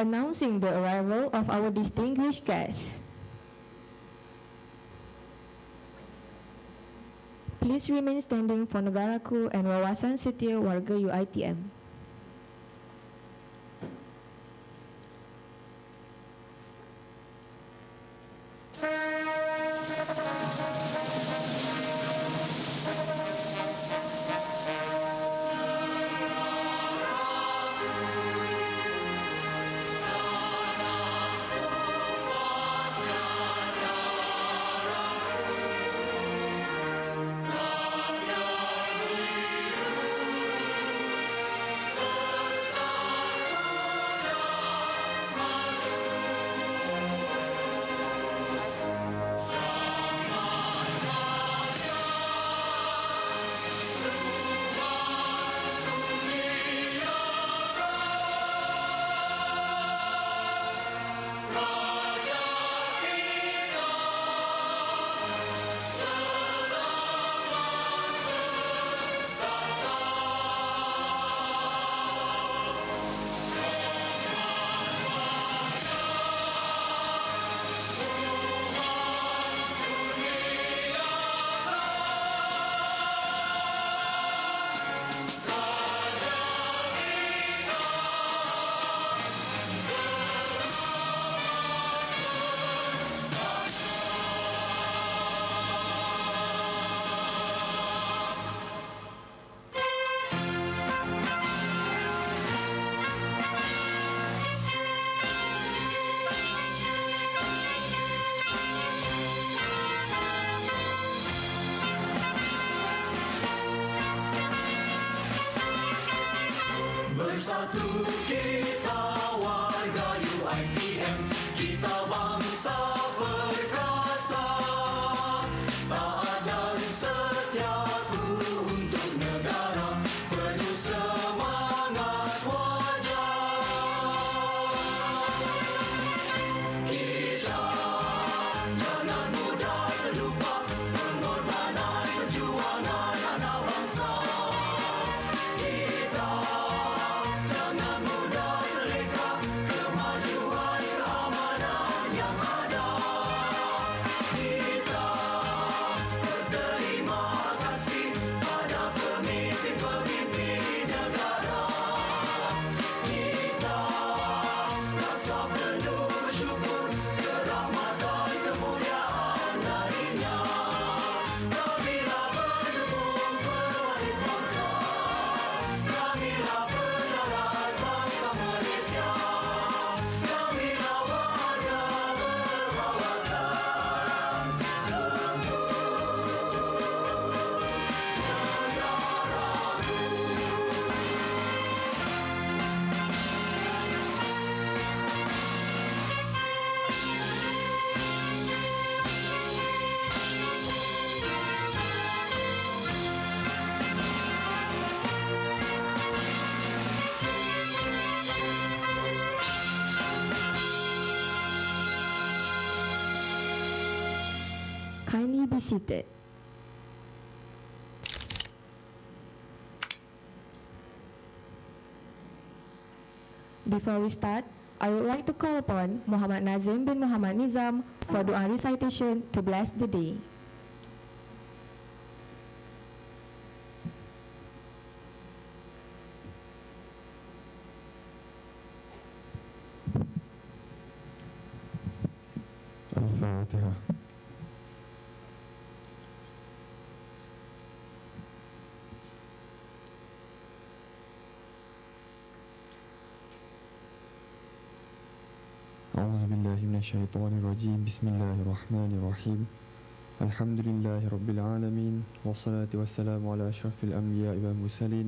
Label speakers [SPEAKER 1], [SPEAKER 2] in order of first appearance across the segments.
[SPEAKER 1] announcing the arrival of our distinguished guests. Please remain standing for Negaraku and Wawasan Setia Warga UiTM.
[SPEAKER 2] Bersatu kita warga UiTM, kita bangsa perkasa, taat dan setiaku untuk negara, penuh semangat wajar. Kita jangan mudah terlupa pengorbanan perjuangan anak bangsa.
[SPEAKER 1] Kindly be seated. Before we start, I would like to call upon Muhammad Nazim bin Muhammad Nizam for dua recitation to bless the day.
[SPEAKER 3] Al-Fatiha. أعوذ بالله من الشيطان الرجيم بسم الله الرحمن الرحيم الحمد لله رب العالمين والصلاة والسلام على أشرف الأنبياء والمرسلين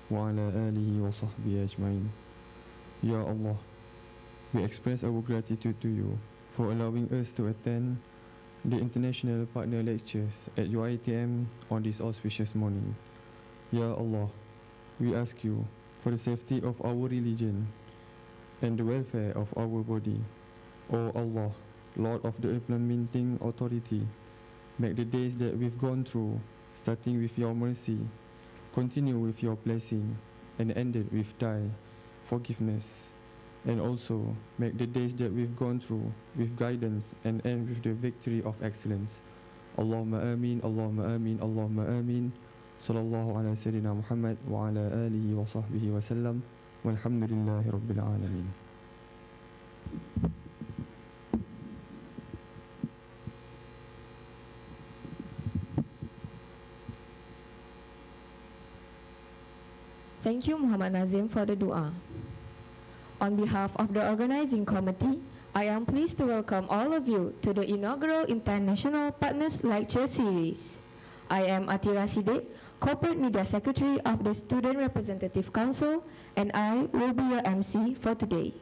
[SPEAKER 3] وعلى آله وصحبه أجمعين. Ya Allah, we express our gratitude to you for allowing us to attend the International Partner Lectures at UiTM on this auspicious morning. Ya Allah, we ask you for the safety of our religion and the welfare of our body. O Allah, Lord of the implementing authority, make the days that we've gone through, starting with your mercy, continue with your blessing, and ended with thy forgiveness. and also make the days that we've gone through with guidance and end with the victory of excellence. Allahumma ameen, Allahumma ameen, Allahumma ameen. Sallallahu ala Sayyidina Muhammad wa ala alihi wa sahbihi wa sallam. Walhamdulillahi Rabbil Alameen.
[SPEAKER 1] Thank you, Muhammad Nazim, for the dua. On behalf of the organizing committee, I am pleased to welcome all of you to the inaugural International Partners Lecture Series. I am Atira Siddiq, Corporate Media Secretary of the Student Representative Council, and I will be your MC for today.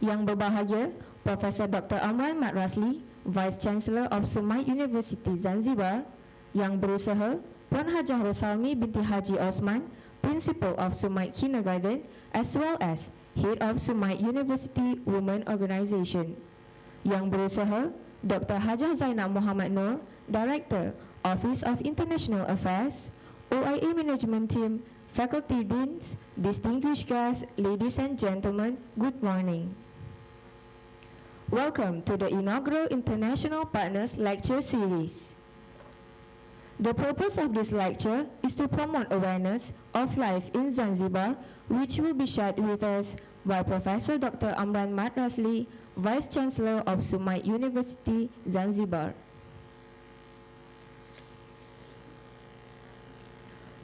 [SPEAKER 1] Yang berbahagia, Profesor Dr. Amran Rasli, Vice Chancellor of SUMAIT University Zanzibar, yang berusaha, Puan Hajah Rosalmi binti Haji Osman, Principal of SUMAIT Kindergarten, as well as Head of SUMAIT University Women Organisation. Yang berusaha, Dr. Hajah Zainab Muhammad Noor, Director, Office of International Affairs, OIA Management Team, Faculty Deans, distinguished guests, ladies and gentlemen, good morning. Welcome to the inaugural International Partners Lecture Series. The purpose of this lecture is to promote awareness of life in Zanzibar, which will be shared with us by Professor Dr. Amran Rasli, Vice Chancellor of SUMAIT University, Zanzibar.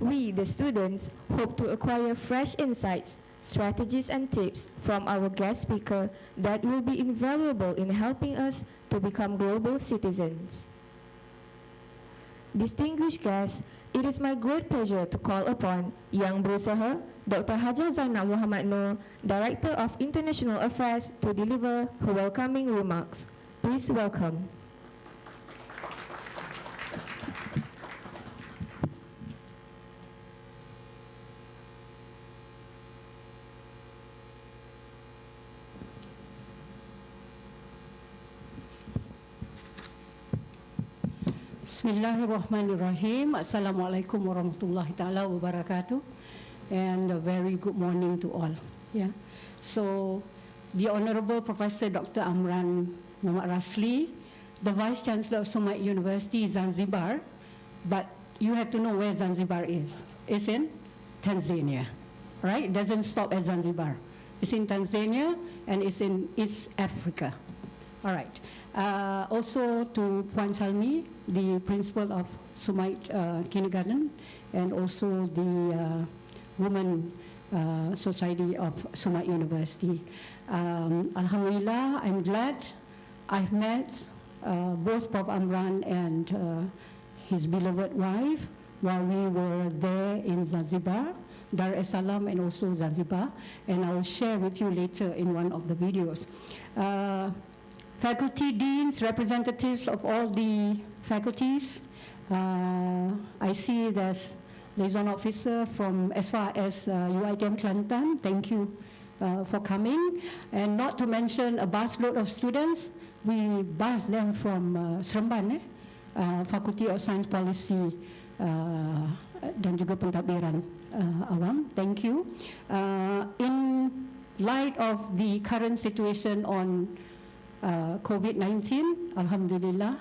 [SPEAKER 1] We, the students, hope to acquire fresh insights, strategies and tips from our guest speaker that will be invaluable in helping us to become global citizens. Distinguished guests, it is my great pleasure to call upon Yang Berusaha, Dr. Hajah Zainab Muhammad Noor, Director of International Affairs, to deliver her welcoming remarks. Please welcome.
[SPEAKER 4] Bismillahirrahmanirrahim. Assalamualaikum warahmatullahi ta'ala wabarakatuh. And a very good morning to all. Yeah. So, the Honorable Professor Dr. Amran Rasli, the Vice Chancellor of SUMAIT University, Zanzibar, but you have to know where Zanzibar is. It's in Tanzania, right? It doesn't stop at Zanzibar. It's in Tanzania and it's in East Africa. All right. Also to Puan Salmi, the principal of SUMAIT Kindergarten, and also the Women Society of SUMAIT University. Alhamdulillah, I'm glad I've met both Prof. Amran and his beloved wife while we were there in Zanzibar, Dar es Salaam and also Zanzibar, and I will share with you later in one of the videos. Faculty deans, representatives of all the faculties. I see there's liaison officer from as far as UiTM Kelantan. Thank you for coming. And not to mention a busload of students. We bus them from Seremban, Faculty of Science Policy dan juga pentadbiran awam. Thank you. In light of the current situation on COVID-19, Alhamdulillah,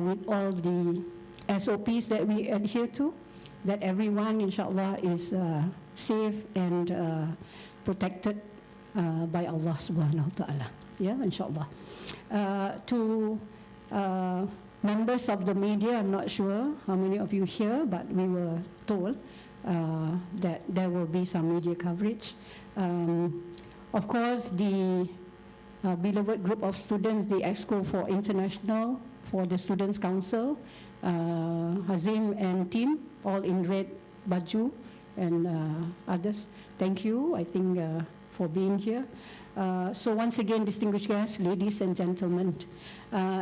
[SPEAKER 4] with all the SOPs that we adhere to, that everyone, inshallah, is safe and protected by Allah subhanahu wa ta'ala. Yeah, inshallah. To members of the media, I'm not sure how many of you here, but we were told that there will be some media coverage. Of course, the beloved group of students, the EXCO for International, for the Students' Council, Hazim and team, all in red baju, and others. Thank you, I think, for being here. So once again, distinguished guests, ladies and gentlemen,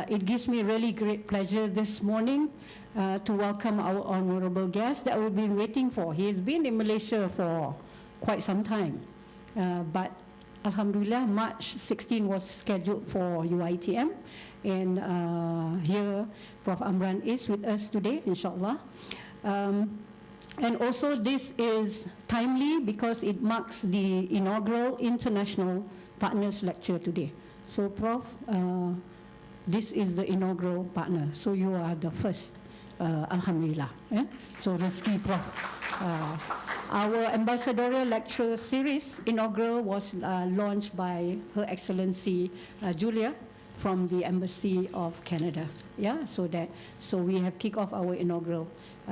[SPEAKER 4] it gives me really great pleasure this morning to welcome our honorable guest that we've been waiting for. He has been in Malaysia for quite some time, but Alhamdulillah, March 16 was scheduled for UiTM, and here Prof. Amran is with us today, inshallah. And also this is timely because it marks the inaugural International Partners Lecture today. So Prof, this is the inaugural partner, so you are the first, Alhamdulillah. So Rasli, Prof. Our ambassadorial lecture series inaugural was launched by Her Excellency Julia from the Embassy of Canada. Yeah, so we have kicked off our inaugural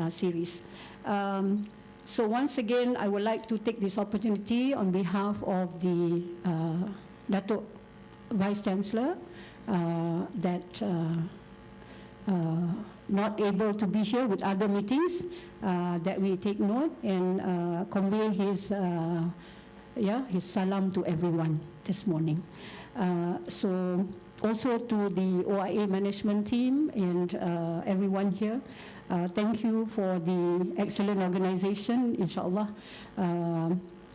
[SPEAKER 4] series. So once again, I would like to take this opportunity on behalf of the Datuk Vice Chancellor that not able to be here with other meetings, that we take note and convey his salam to everyone this morning. So also to the OIA management team and everyone here, thank you for the excellent organization, inshallah.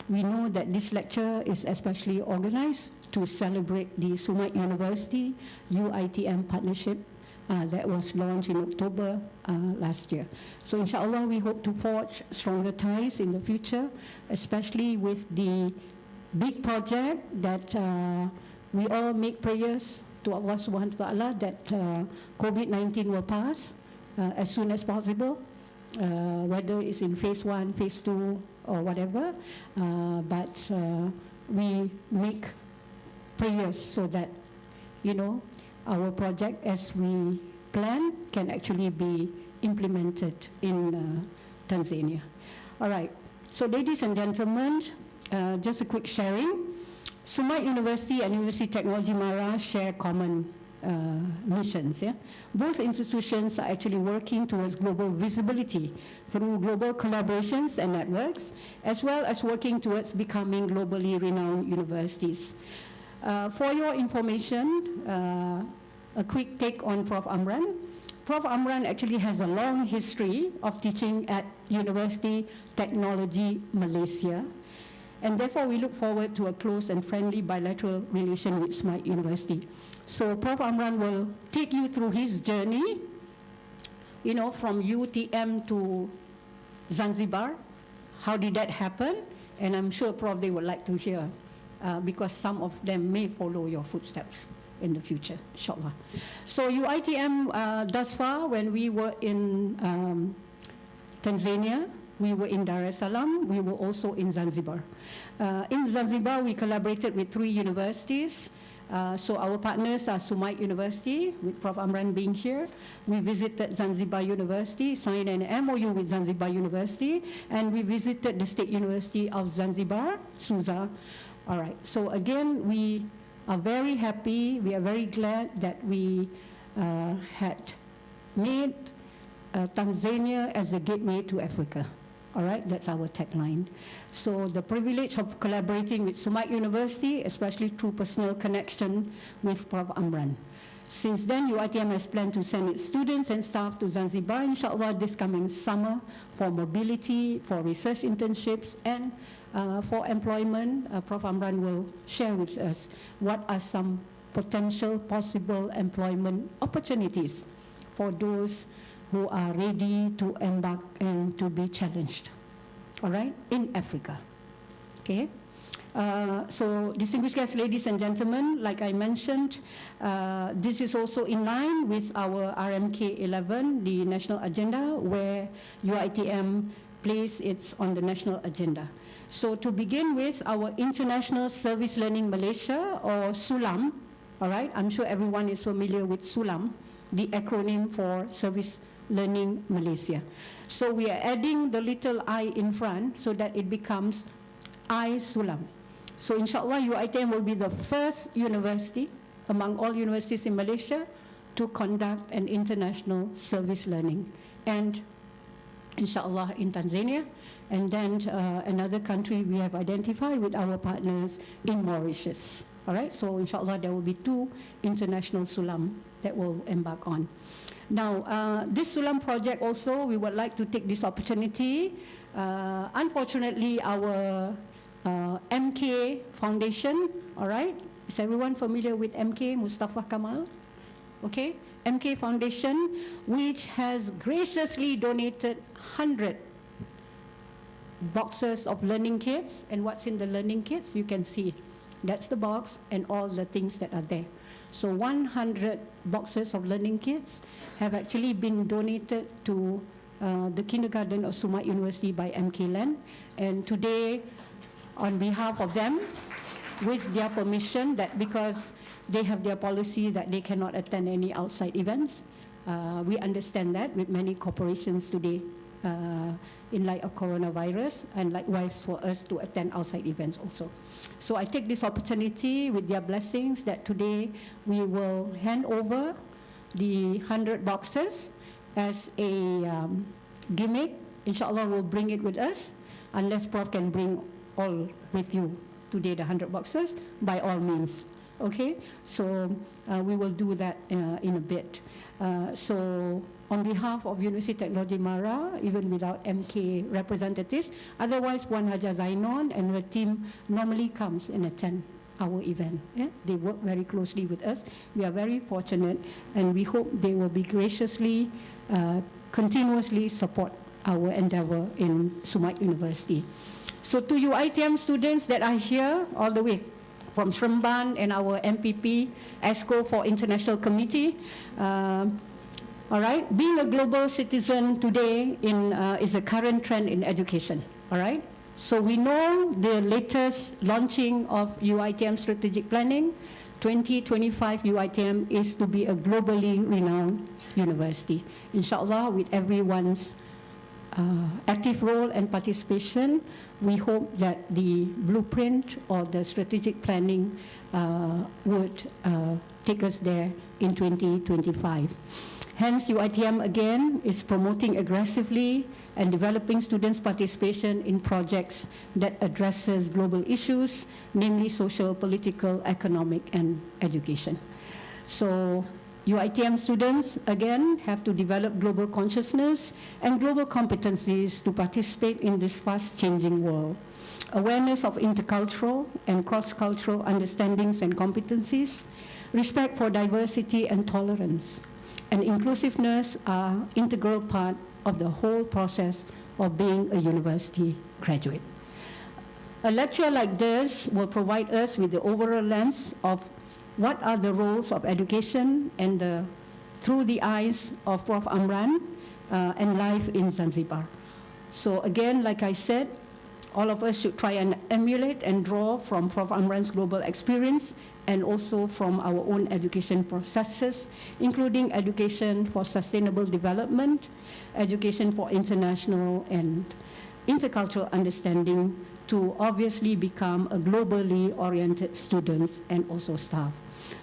[SPEAKER 4] We know that this lecture is especially organized to celebrate the SUMAIT University UiTM partnership that was launched in October last year. So inshallah, we hope to forge stronger ties in the future, especially with the big project that we all make prayers to Allah subhanahu wa ta'ala that COVID-19 will pass as soon as possible, whether it's in phase 1, phase 2, or whatever. But we make prayers so that, our project as we plan can actually be implemented in Tanzania. All right, so ladies and gentlemen, just a quick sharing. SUMAIT University and University Technology Mara share common missions. Yeah? Both institutions are actually working towards global visibility through global collaborations and networks, as well as working towards becoming globally renowned universities. For your information, a quick take on Prof. Amran. Prof. Amran actually has a long history of teaching at University Technology Malaysia, and therefore we look forward to a close and friendly bilateral relation with SUMAIT University. So Prof. Amran will take you through his journey, from UiTM to Zanzibar. How did that happen? And I'm sure, Prof, they would like to hear, because some of them may follow your footsteps in the future, inshallah. So UiTM, thus far, when we were in Tanzania, we were in Dar es Salaam, we were also in Zanzibar. In Zanzibar, we collaborated with 3 universities. So our partners are SUMAIT University, with Prof. Amran being here. We visited Zanzibar University, signed an MOU with Zanzibar University, and we visited the State University of Zanzibar, SUZA. All right, so again, we are very happy, we are very glad that we had made Tanzania as the gateway to Africa. All right, that's our tagline. So the privilege of collaborating with SUMAIT University, especially through personal connection with Prof. Amran. Since then, UiTM has planned to send its students and staff to Zanzibar, inshallah, this coming summer for mobility, for research internships, and for employment. Prof. Amran will share with us what are some potential possible employment opportunities for those who are ready to embark and to be challenged, all right, in Africa, okay? So distinguished guests, ladies and gentlemen, like I mentioned, this is also in line with our RMK 11, the national agenda, where UiTM places it on the national agenda. So to begin with, our International Service Learning Malaysia, or SULAM, all right, I'm sure everyone is familiar with SULAM, the acronym for Service Learning Malaysia. So we are adding the little I in front so that it becomes I-SULAM. So inshallah, UiTM will be the first university among all universities in Malaysia to conduct an international service learning, and inshallah in Tanzania, and then another country we have identified with our partners in Mauritius. All right, so inshallah there will be 2 international SULAM that will embark on. Now, this SULAM project also, we would like to take this opportunity. Unfortunately, our MK Foundation, all right, is everyone familiar with MK, Mustafa Kamal? Okay, MK Foundation, which has graciously donated 100 boxes of learning kits, and what's in the learning kits, you can see. That's the box and all the things that are there. So 100 boxes of learning kits have actually been donated to the kindergarten of SUMAIT University by MK Land. And today, on behalf of them, with their permission, that because they have their policy that they cannot attend any outside events, we understand that with many corporations today in light of coronavirus, and likewise for us to attend outside events also. So I take this opportunity with their blessings that today we will hand over the 100 boxes as a gimmick. Inshallah, we'll bring it with us, unless Prof can bring all with you today, the 100 boxes, by all means. Okay, so we will do that in a bit. So on behalf of University Technology Mara, even without MK representatives, otherwise Puan Haja Zainon and her team normally comes and attend our event. Yeah? They work very closely with us. We are very fortunate, and we hope they will be graciously, continuously support our endeavor in SUMAIT University. So to UiTM students that are here all the way from Seremban and our MPP, ESCO for International Committee, all right, being a global citizen today is a current trend in education, all right? So we know the latest launching of UiTM strategic planning, 2025 UiTM is to be a globally renowned university. Inshallah, with everyone's active role and participation, we hope that the blueprint or the strategic planning would take us there in 2025. Hence, UiTM again is promoting aggressively and developing students' participation in projects that addresses global issues, namely social, political, economic, and education. So UiTM students, again, have to develop global consciousness and global competencies to participate in this fast-changing world. Awareness of intercultural and cross-cultural understandings and competencies, respect for diversity and tolerance, and inclusiveness are integral part of the whole process of being a university graduate. A lecture like this will provide us with the overall lens of what are the roles of education and through the eyes of Prof. Amran and life in Zanzibar. So again, like I said, all of us should try and emulate and draw from Prof. Amran's global experience and also from our own education processes, including education for sustainable development, education for international and intercultural understanding, to obviously become a globally oriented students and also staff.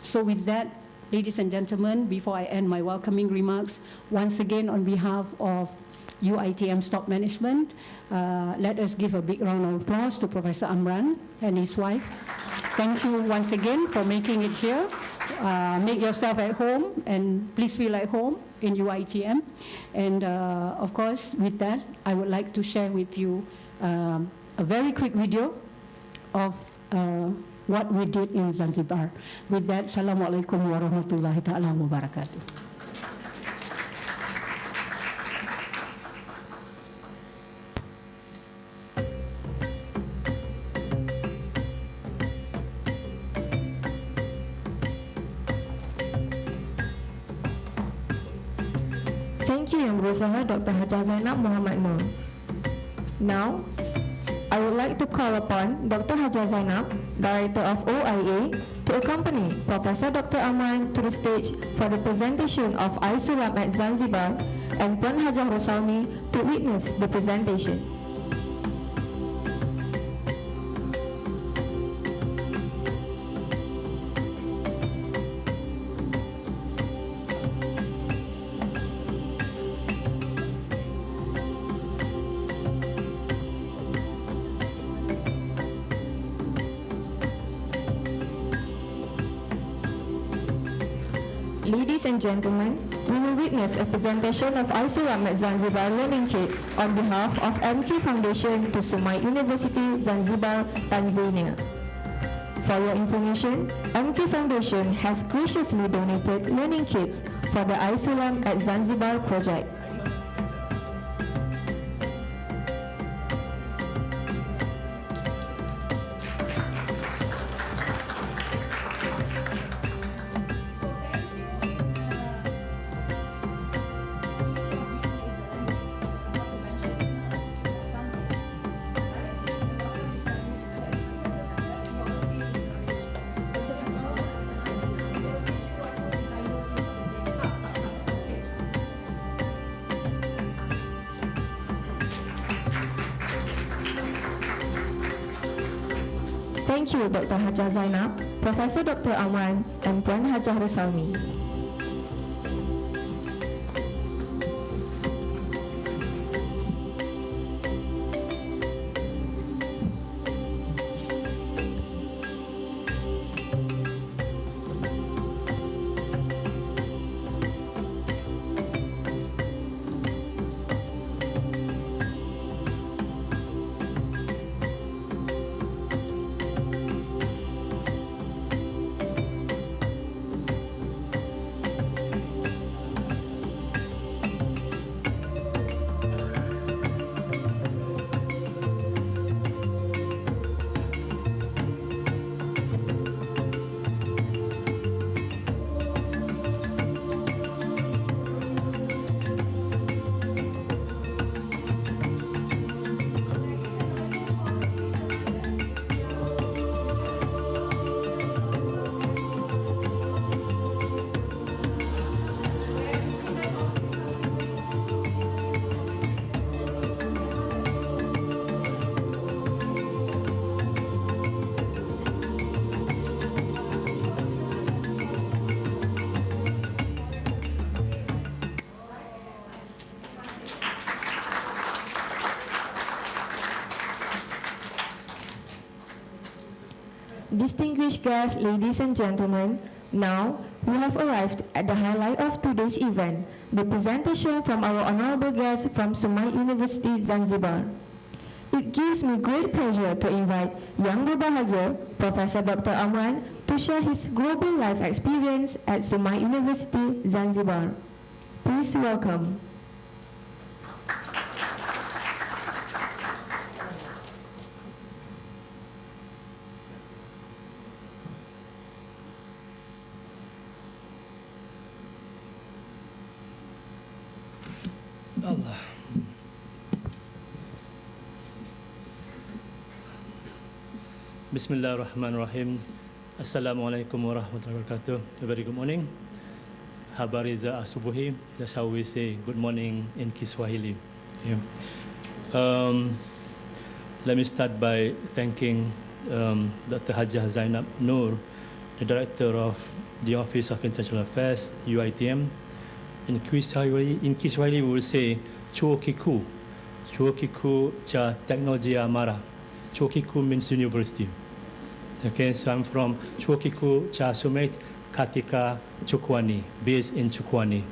[SPEAKER 4] So with that, ladies and gentlemen, before I end my welcoming remarks, once again on behalf of UiTM Stock Management, let us give a big round of applause to Professor Amran and his wife. Thank you once again for making it here. Make yourself at home and please feel at home in UiTM. And of course, with that, I would like to share with you a very quick video of what we did in Zanzibar. With that, Assalamualaikum warahmatullahi ta'ala wabarakatuh.
[SPEAKER 1] Thank you, Yang Berusaha Dr. Haja Zainab Muhammad Noor. Now, I would like to call upon Dr. Haja Zainab, Director of OIA, to accompany Professor Dr. Amran to the stage for the presentation of ISULAM at Zanzibar and Puan Hajah Rosalmi to witness the presentation. Ladies and gentlemen, we will witness a presentation of ISULAM at Zanzibar Learning Kits on behalf of MK Foundation to SUMAIT University, Zanzibar, Tanzania. For your information, MK Foundation has graciously donated learning kits for the ISULAM at Zanzibar project. Thank you, Dr. Hajah Zainab, Professor Dr. Amran, and Puan Hajah Rosalmi. Distinguished guests, ladies and gentlemen, now we have arrived at the highlight of today's event, the presentation from our honorable guest from SUMAIT University, Zanzibar. It gives me great pleasure to invite Yang Berbahagia, Professor Dr. Amran, to share his global life experience at SUMAIT University, Zanzibar. Please welcome.
[SPEAKER 5] Allah. Bismillahirrahmanirrahim. Assalamualaikum warahmatullahi wabarakatuh. A very good morning. Habari za asubuhi. That's how we say good morning in Kiswahili. Yeah. Let me start by thanking Dr. Hajah Zainab Noor, the Director of the Office of International Affairs, UiTM. In Kiswahili, we will say Chuo Kikuu. Chuo Kikuu cha Teknolojia Amara. Chuo Kikuu means university. Okay, so I'm from Chuo Kikuu cha SUMAIT katika Chukwani, based in Chukwani.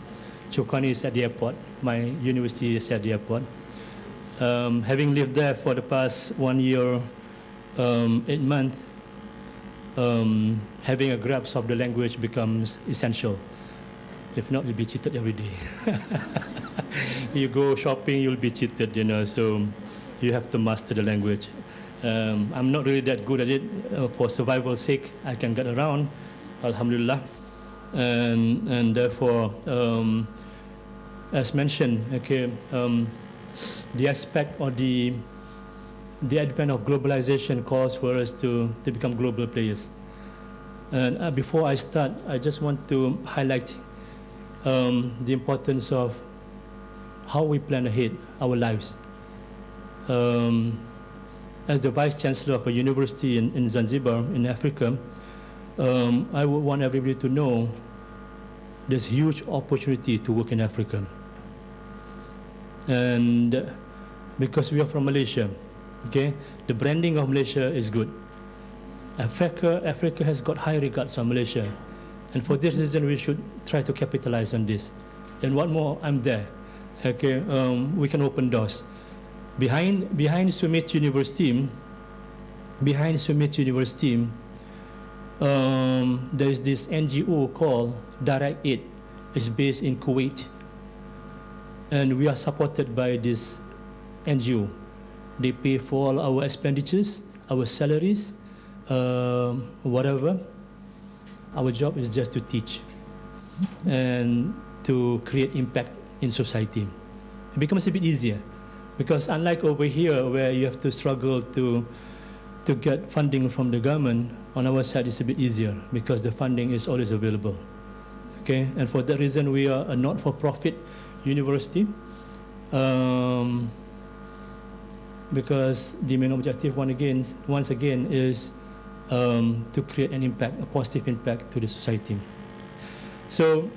[SPEAKER 5] Chukwani is at the airport. My university is at the airport. Having lived there for the past 1 year, 8 months, having a grasp of the language becomes essential. If not, you'll be cheated every day. You go shopping, you'll be cheated, you know, so you have to master the language. I'm not really that good at it. For survival's sake, I can get around, alhamdulillah. And therefore, as mentioned, okay, the aspect or the advent of globalization calls for us to become global players. And before I start, I just want to highlight the importance of how we plan ahead our lives. As the Vice Chancellor of a university in Zanzibar, in Africa, I would want everybody to know there's huge opportunity to work in Africa. And because we are from Malaysia, okay, the branding of Malaysia is good. Africa has got high regards on Malaysia. And for this reason, we should try to capitalize on this. And what more, I'm there. Okay, we can open doors. Behind SUMAIT University, there is this NGO called Direct Aid. It's based in Kuwait. And we are supported by this NGO. They pay for all our expenditures, our salaries, whatever. Our job is just to teach and to create impact in society. It becomes a bit easier because unlike over here where you have to struggle to get funding from the government, on our side it's a bit easier because the funding is always available. Okay, and for that reason we are a not-for-profit university because the main objective once again is to create an impact, a positive impact to the society. So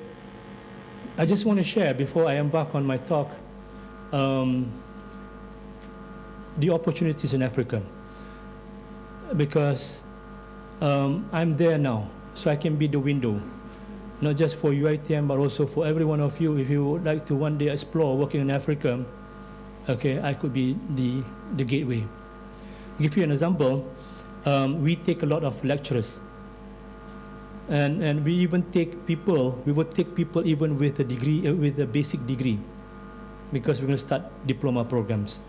[SPEAKER 5] I just want to share before I embark on my talk the opportunities in Africa, because I'm there now, so I can be the window, not just for UiTM, but also for every one of you. If you would like to one day explore working in Africa, okay, I could be the gateway. Give you an example. We take a lot of lecturers, and we even take people. We would take people even with a degree, with a basic degree, because we're going to start diploma programs.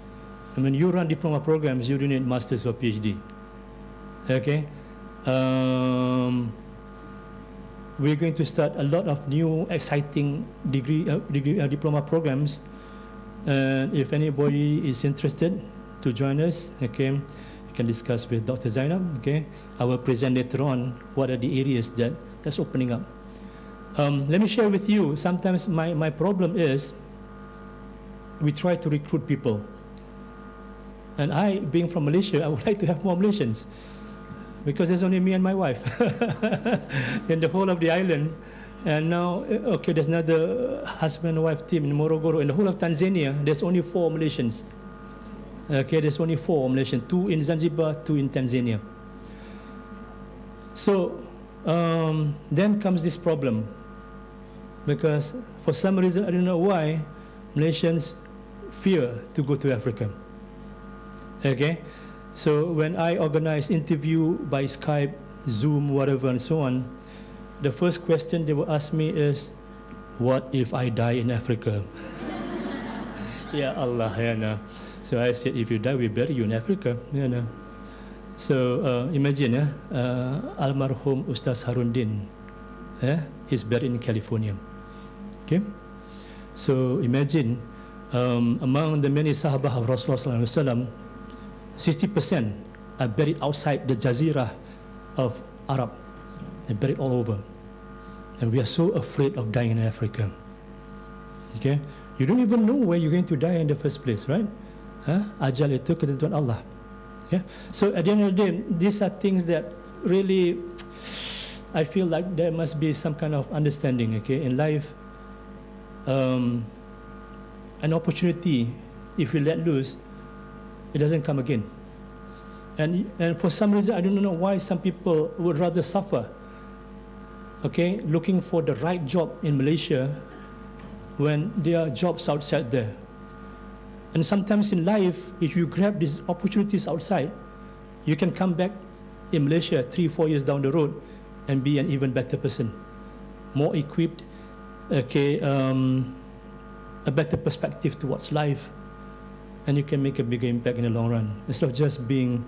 [SPEAKER 5] And when you run diploma programs, you don't need masters or PhD. Okay, we're going to start a lot of new exciting diploma programs. And if anybody is interested to join us, okay, you can discuss with Dr. Zainab. Okay, I will present later on what are the areas that's opening up. Let me share with you. Sometimes my problem is we try to recruit people, and I, being from Malaysia, I would like to have more Malaysians, because there's only me and my wife in the whole of the island. And now, okay, there's another husband and wife team in Morogoro. In the whole of Tanzania, there's only 4 Malaysians. Okay, there's only 4 Malaysians, 2 in Zanzibar, 2 in Tanzania. So then comes this problem, because for some reason, I don't know why, Malaysians fear to go to Africa. Okay, so when I organize interview by Skype, Zoom, whatever, and so on, the first question they will ask me is, what if I die in Africa? Ya Allah, ya know. So I said, if you die, we bury you in Africa. You know. So imagine, almarhum Ustaz Haruddin, he's buried in California. Okay, so imagine among the many Sahabah of Rasulullah SAW, 60% are buried outside the Jazirah of Arab. They're buried all over. And we are so afraid of dying in Africa. Okay? You don't even know where you're going to die in the first place, right? Ajal itu ketentuan Allah. Yeah? So at the end of the day, these are things that really, I feel like there must be some kind of understanding, okay, in life. An opportunity, if you let loose, it doesn't come again. And for some reason, I don't know why some people would rather suffer, okay, looking for the right job in Malaysia when there are jobs outside there. And sometimes in life, if you grab these opportunities outside, you can come back in Malaysia 3-4 years down the road and be an even better person, more equipped, okay, a better perspective towards life, and you can make a bigger impact in the long run, instead of just being,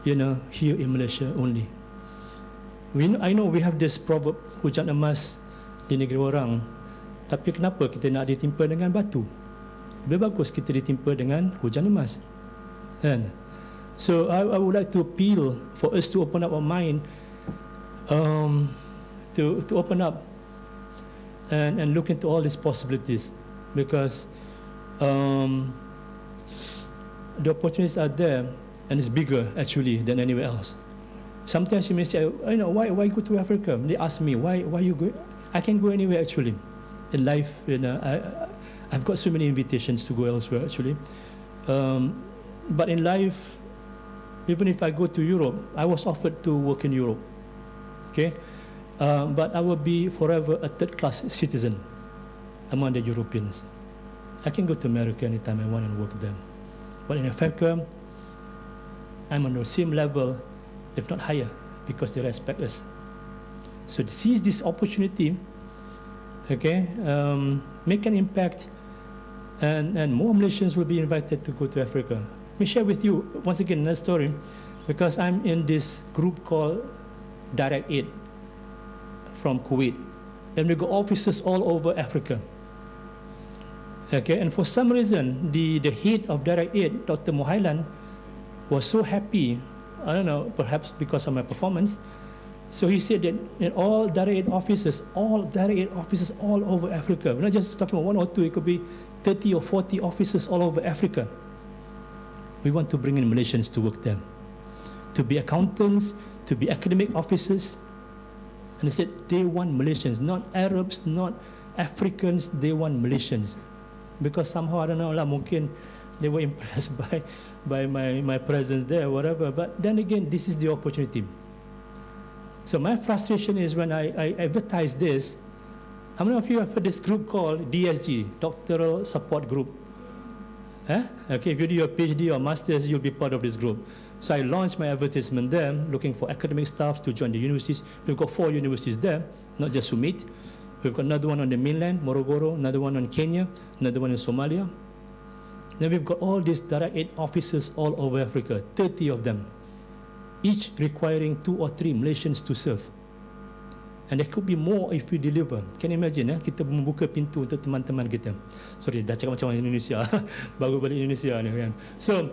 [SPEAKER 5] you know, here in Malaysia only. I know we have this proverb, hujan emas di negeri orang, tapi kenapa kita nak ditimpa dengan batu? Lebih bagus kita ditimpa dengan hujan emas. And so I would like to appeal for us to open up our mind, to open up and look into all these possibilities, because the opportunities are there, and it's bigger actually than anywhere else. Sometimes you may say, you know, why go to Africa? They ask me, why you go? I can go anywhere actually. In life, you know, I've got so many invitations to go elsewhere actually. But in life, even if I go to Europe, I was offered to work in Europe. Okay, but I will be forever a third-class citizen among the Europeans. I can go to America anytime I want and work there. But in Africa, I'm on the same level, if not higher, because they respect us. So to seize this opportunity, okay, make an impact, and more Malaysians will be invited to go to Africa. Let me share with you, once again, another story, because I'm in this group called Direct Aid from Kuwait, and we got offices all over Africa. Okay, and for some reason, the head of Direct Aid, Dr. Mohailan, was so happy, I don't know, perhaps because of my performance. So he said that in all Direct Aid offices all over Africa, we're not just talking about 1 or 2, it could be 30 or 40 offices all over Africa. We want to bring in Malaysians to work there, to be accountants, to be academic officers. And they said they want Malaysians, not Arabs, not Africans, they want Malaysians. Because somehow, I don't know lah, mungkin they were impressed by my presence there, whatever. But then again, this is the opportunity. So my frustration is when I advertise this. How many of you have heard this group called DSG, Doctoral Support Group? Okay, if you do your PhD or Masters, you'll be part of this group. So I launched my advertisement there, looking for academic staff to join the universities. We've got 4 universities there, not just SUMAIT. We've got another one on the mainland, Morogoro, another one on Kenya, another one in Somalia. Then we've got all these direct aid offices all over Africa, 30 of them, each requiring 2 or 3 Malaysians to serve. And there could be more if we deliver. Can you imagine, kita membuka pintu untuk teman-teman kita. Sorry, dah cakap macam orang Indonesia. Baru balik Indonesia ni kan. So,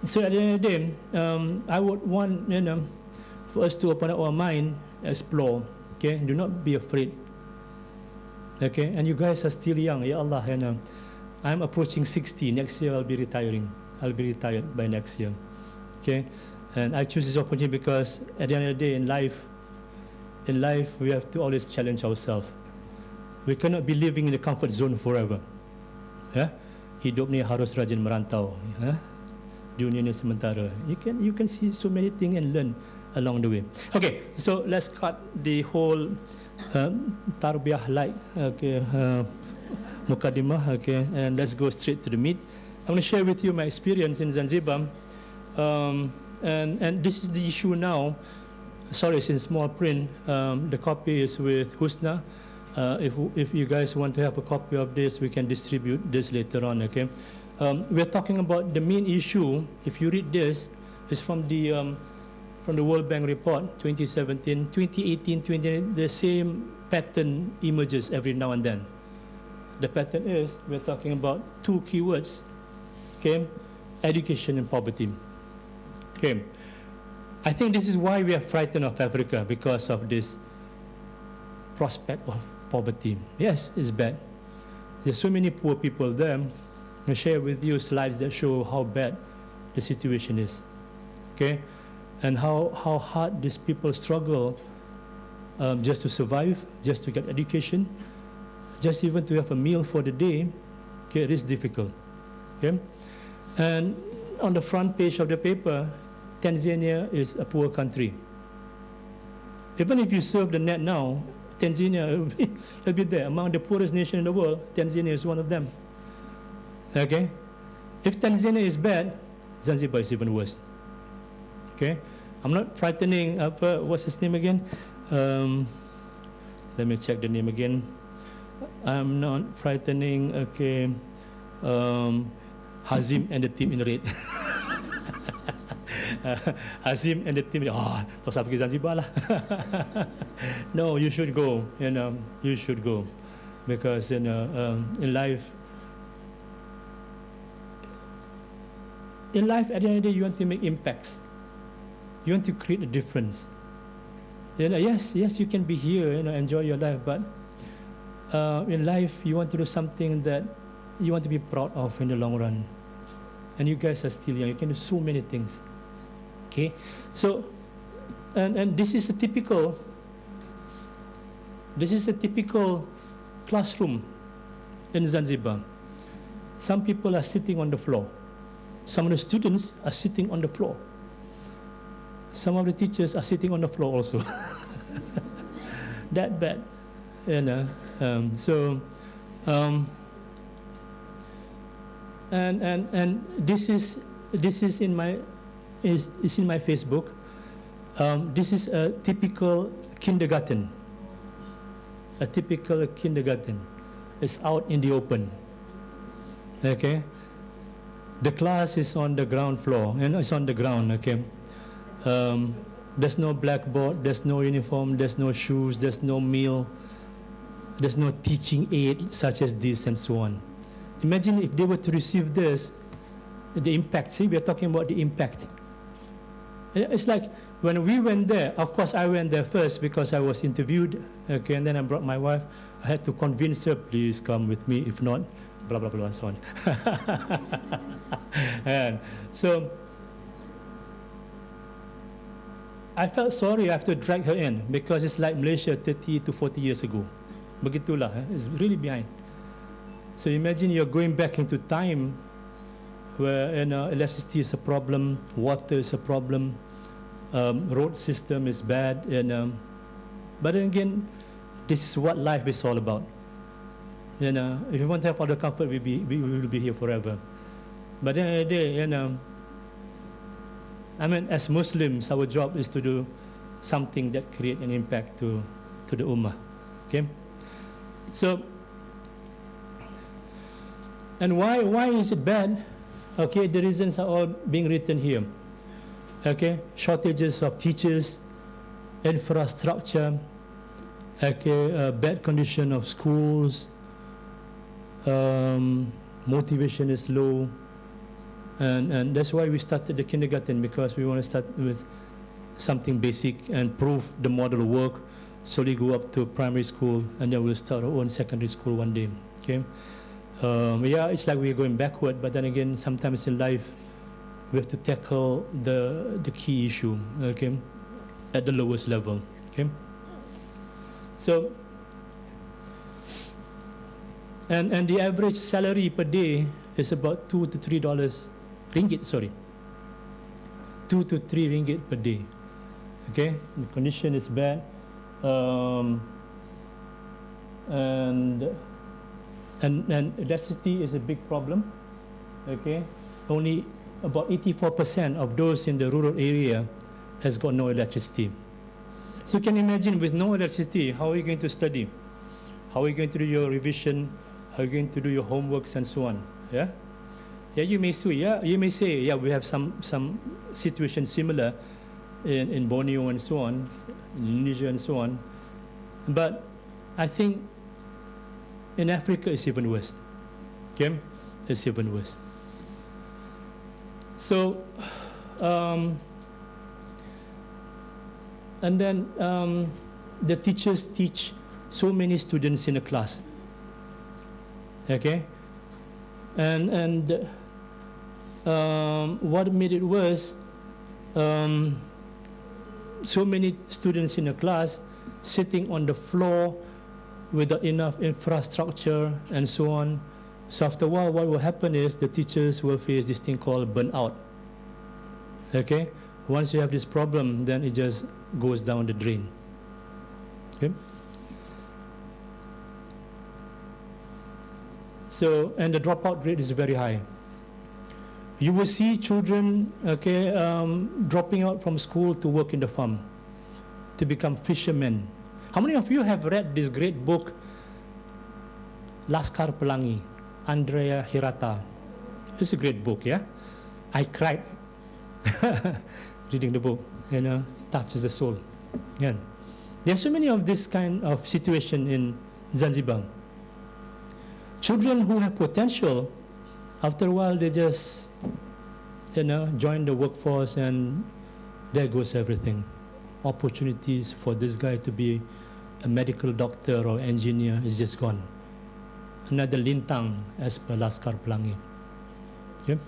[SPEAKER 5] so at the end of the day, I would want, for us to open up our mind, explore. Okay, do not be afraid. Okay, and you guys are still young. Ya Allah, I'm approaching 60. Next year I'll be retiring. I'll be retired by next year. Okay, and I choose this opportunity because at the end of the day, in life, we have to always challenge ourselves. We cannot be living in the comfort zone forever. Hidup ni harus rajin merantau. Dunia ni sementara. You can see so many things and learn along the way. Okay, so let's cut the whole tarbiyah like mukaddimah. Okay, and let's go straight to the meat. I'm going to share with you my experience in Zanzibar, and this is the issue now. Sorry, it's in small print. The copy is with Husna. If you guys want to have a copy of this, we can distribute this later on. Okay, we're talking about the main issue. If you read this, it's from the World Bank report 2017, 2018, 2019. The same pattern emerges every now and then. The pattern is we're talking about 2 keywords. Okay, education and poverty. Okay. I think this is why we are frightened of Africa, because of this prospect of poverty. Yes, it's bad. There's so many poor people there. I'm going to share with you slides that show how bad the situation is. Okay? And how hard these people struggle just to survive, just to get education, just even to have a meal for the day. Okay, it is difficult. Okay? And on the front page of the paper, Tanzania is a poor country. Even if you surf the net now, Tanzania will be there. Among the poorest nations in the world, Tanzania is one of them. Okay? If Tanzania is bad, Zanzibar is even worse. Okay? I'm not frightening up, what's his name again? Let me check the name again. I'm not frightening, okay, Hazim and the team in red. Hazim and the team, tak usah pergi Zanzibar lah. No, you should go, you should go. Because, in life, at the end of the day, you want to make impacts. You want to create a difference. Yes, you can be here, enjoy your life, but in life, you want to do something that you want to be proud of in the long run. And you guys are still young. You can do so many things. Okay, so and this is a typical classroom in Zanzibar. Some people are sitting on the floor. Some of the students are sitting on the floor. Some of the teachers are sitting on the floor also. That bad, So, and this is in my Facebook. This is a typical kindergarten. A typical kindergarten. It's out in the open. Okay. The class is on the ground floor, it's on the ground. Okay. There's no blackboard, there's no uniform, there's no shoes, there's no meal, there's no teaching aid such as this and so on. Imagine if they were to receive this, the impact. See, we are talking about the impact. It's like when we went there, of course I went there first because I was interviewed, okay, and then I brought my wife. I had to convince her, please come with me, if not, blah, blah, blah, and so on. And so, I felt sorry I have to drag her in because it's like Malaysia 30 to 40 years ago. Begitulah, it's really behind. So imagine you're going back into time where electricity is a problem, water is a problem, road system is bad, but then again, this is what life is all about. If you want to have all the comfort, we will be here forever. But then the day, I mean, as Muslims, our job is to do something that create an impact to the ummah. Okay, so and why is it bad? Okay, the reasons are all being written here. Okay, shortages of teachers, infrastructure, okay, bad condition of schools, motivation is low, and that's why we started the kindergarten, because we want to start with something basic and prove the model work, slowly go up to primary school, and then we'll start our own secondary school one day. Okay, yeah, it's like we're going backward, but then again, sometimes in life we have to tackle the key issue, okay, at the lowest level. Okay, so and the average salary per day is about $2 to $3 ringgit. Sorry, 2 to 3 ringgit per day. Okay, the condition is bad, and electricity is a big problem. Okay, only about 84% of those in the rural area has got no electricity. So you can imagine, with no electricity, how are you going to study? How are you going to do your revision? How are you going to do your homeworks and so on? Yeah, yeah. You may say, yeah, we have some situation similar in Borneo and so on, Indonesia and so on. But I think in Africa it's even worse. Okay, it's even worse. So, and then the teachers teach so many students in a class. Okay, and what made it worse? So many students in a class sitting on the floor without enough infrastructure and so on. So after a while, what will happen is the teachers will face this thing called burnout. Okay, once you have this problem, then it just goes down the drain. Okay. So, and the dropout rate is very high. You will see children, okay, dropping out from school to work in the farm, to become fishermen. How many of you have read this great book, Laskar Pelangi, Andrea Hirata? It's a great book, yeah? I cried reading the book, it touches the soul. Yeah. There are so many of this kind of situation in Zanzibar. Children who have potential, after a while they just, join the workforce, and there goes everything. Opportunities for this guy to be a medical doctor or engineer is just gone. Another lintang, as per Laskar Pelangi. Okay?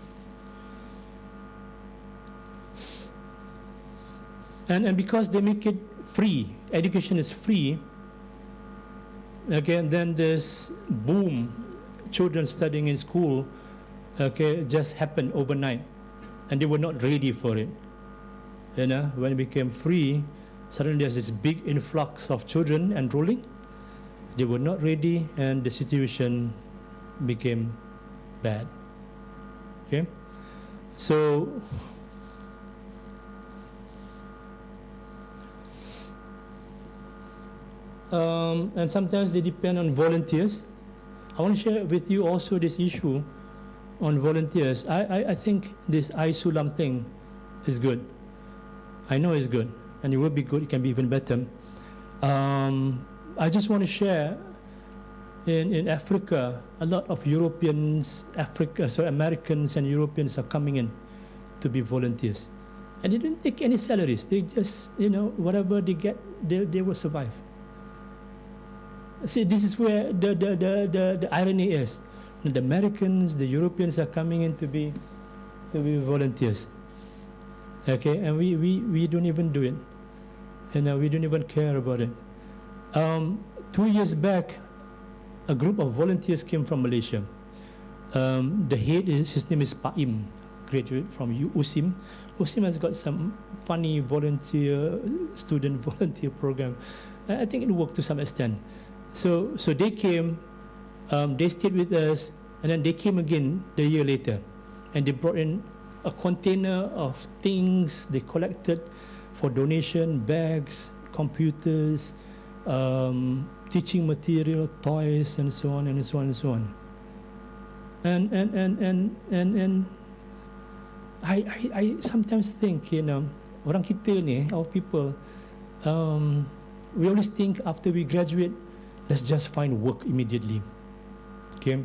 [SPEAKER 5] And because they make it free, education is free, again, then this boom, children studying in school, okay, just happened overnight, and they were not ready for it. When it became free, suddenly there's this big influx of children enrolling. They were not ready, and the situation became bad. Okay, so and sometimes they depend on volunteers. I want to share with you also this issue on volunteers. I think this iSulam thing is good. I know it's good, and it will be good. It can be even better. I just want to share, in Africa, a lot of Europeans, Americans and Europeans are coming in to be volunteers. And they didn't take any salaries. They just, whatever they get, they will survive. See, this is where the irony is. The Americans, the Europeans are coming in to be volunteers. Okay, and we don't even do it. We don't even care about it. 2 years back, a group of volunteers came from Malaysia. The head, his name is Paim, graduate from USIM. USIM has got some funny student volunteer program. I think it worked to some extent. So they came, they stayed with us, and then they came again the year later, and they brought in a container of things they collected for donation, bags, computers, teaching material, toys, and so on and so on and so on. And I sometimes think, orang kita ni, our people, we always think after we graduate, let's just find work immediately. Okay?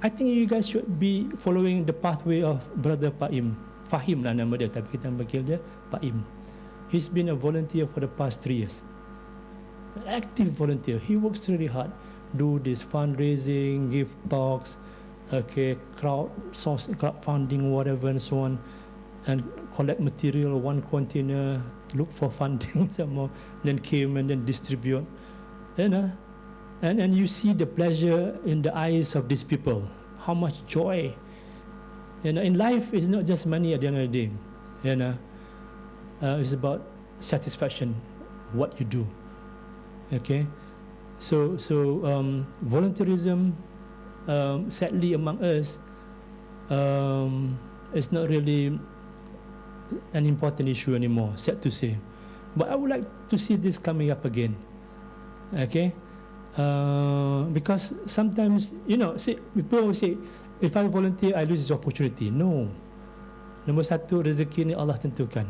[SPEAKER 5] I think you guys should be following the pathway of Brother Paim. Fahim lah nama dia, tapi kita panggil dia Paim. He's been a volunteer for the past 3 years. An active volunteer. He works really hard. Do this fundraising, give talks, crowdfunding, whatever, and so on, and collect material, one container, look for funding some more, then came and then distribute. And you see the pleasure in the eyes of these people, how much joy. In life, it's not just money at the end of the day. It's about satisfaction, what you do. Okay, so volunteerism, sadly among us, is not really an important issue anymore. Sad to say, but I would like to see this coming up again. Okay, because sometimes people always say, if I volunteer, I lose this opportunity. No, nombor satu, rezeki ni Allah tentukan.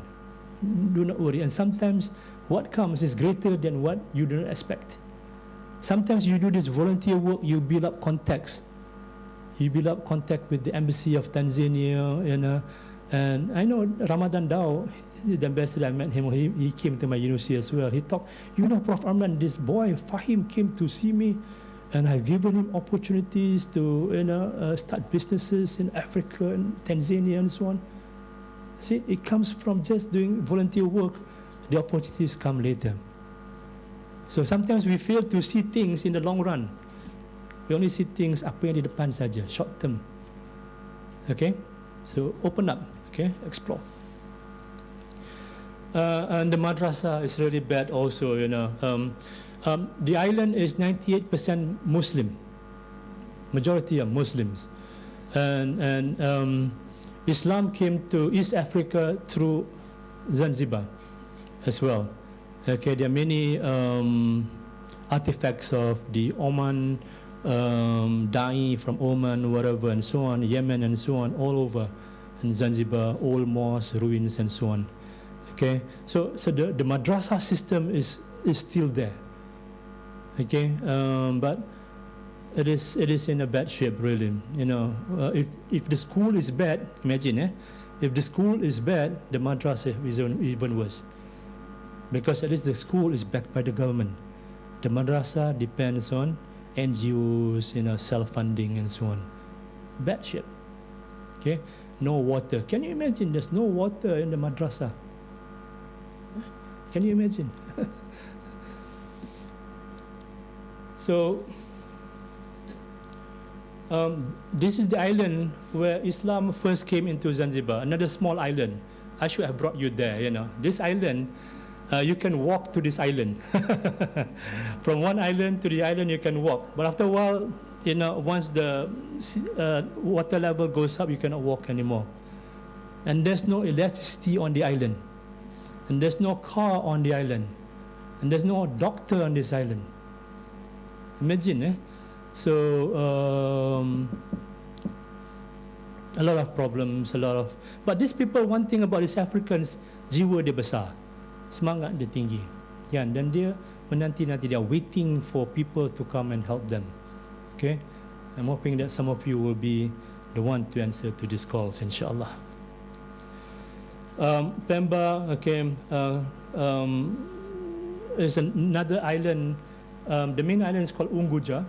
[SPEAKER 5] Do not worry. And sometimes what comes is greater than what you do not expect. Sometimes you do this volunteer work, you build up contacts. You build up contact with the embassy of Tanzania, and I know Ramadan Dao, the ambassador, I met him, he came to my university as well. He talked, Prof. Amran, this boy, Fahim, came to see me, and I've given him opportunities to start businesses in Africa and Tanzania and so on. See, it comes from just doing volunteer work. The opportunities come later. So sometimes we fail to see things in the long run. We only see things apa yang di depan saja, short term. Okay, so open up. Okay, explore. And the madrasah is really bad also. The island is 98% Muslim. Majority are Muslims, and Islam came to East Africa through Zanzibar as well. Okay, there are many artifacts of the Oman, Da'i from Oman, whatever, and so on, Yemen, and so on, all over, and Zanzibar, old mosques, ruins, and so on. Okay, so the madrasah system is still there. Okay, but it is in a bad shape, really. If the school is bad, imagine, if the school is bad, the madrasah is even worse, because at least the school is backed by the government. The madrasah depends on NGOs, self-funding and so on. Bad shape. Okay, no water. Can you imagine? There's no water in the madrasah. Can you imagine? So this is the island where Islam first came into Zanzibar, another small island. I should have brought you there, This island, you can walk to this island. From one island to the island you can walk. But after a while, once the water level goes up, you cannot walk anymore. And there's no electricity on the island. And there's no car on the island. And there's no doctor on this island. Imagine, So, a lot of problems, but these people, one thing about these Africans, jiwa dia besar, semangat dia tinggi, kan? Dan dia menanti-nanti, dia waiting for people to come and help them. Okay, I'm hoping that some of you will be the one to answer to these calls, inshallah. Pemba, okay, is another island. The main island is called Unguja,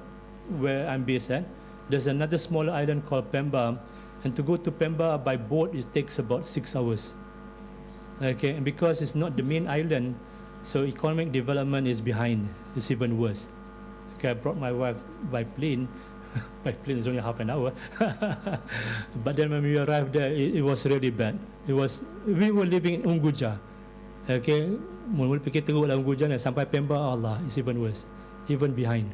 [SPEAKER 5] where I'm based at. There's another smaller island called Pemba, and to go to Pemba by boat, it takes about 6 hours. Okay, and because it's not the main island, so economic development is behind. It's even worse. Okay, I brought my wife by plane. By plane is only half an hour. But then when we arrived there, it was really bad. We were living in Unguja. Okay, mula-mula pergi teruk dalam Unguja sampai Pemba, Allah, it's even worse, even behind.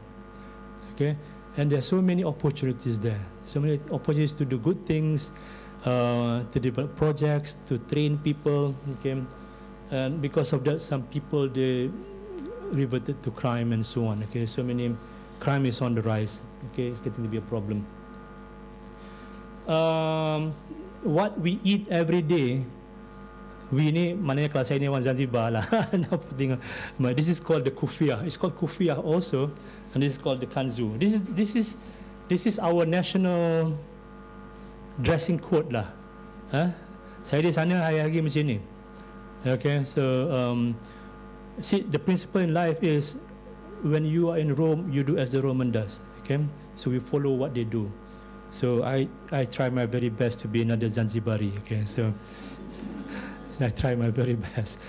[SPEAKER 5] Okay, and there are so many opportunities there. So many opportunities to do good things, to develop projects, to train people. Okay, and because of that, some people they reverted to crime and so on. Okay, so many crime is on the rise. Okay, it's getting to be a problem. What we eat every day, we ni maknanya kalau saya ni orang Zanzibar lah. But this is called the kufiyah. It's called kufiyah also, and this is called the kanzu. This is our national dressing code lah. Saya di sana hari-hari macam ni. Okay, so see, the principle in life is when you are in Rome, you do as the Roman does. Okay, so we follow what they do. So I try my very best to be another Zanzibari. Okay, so I try my very best.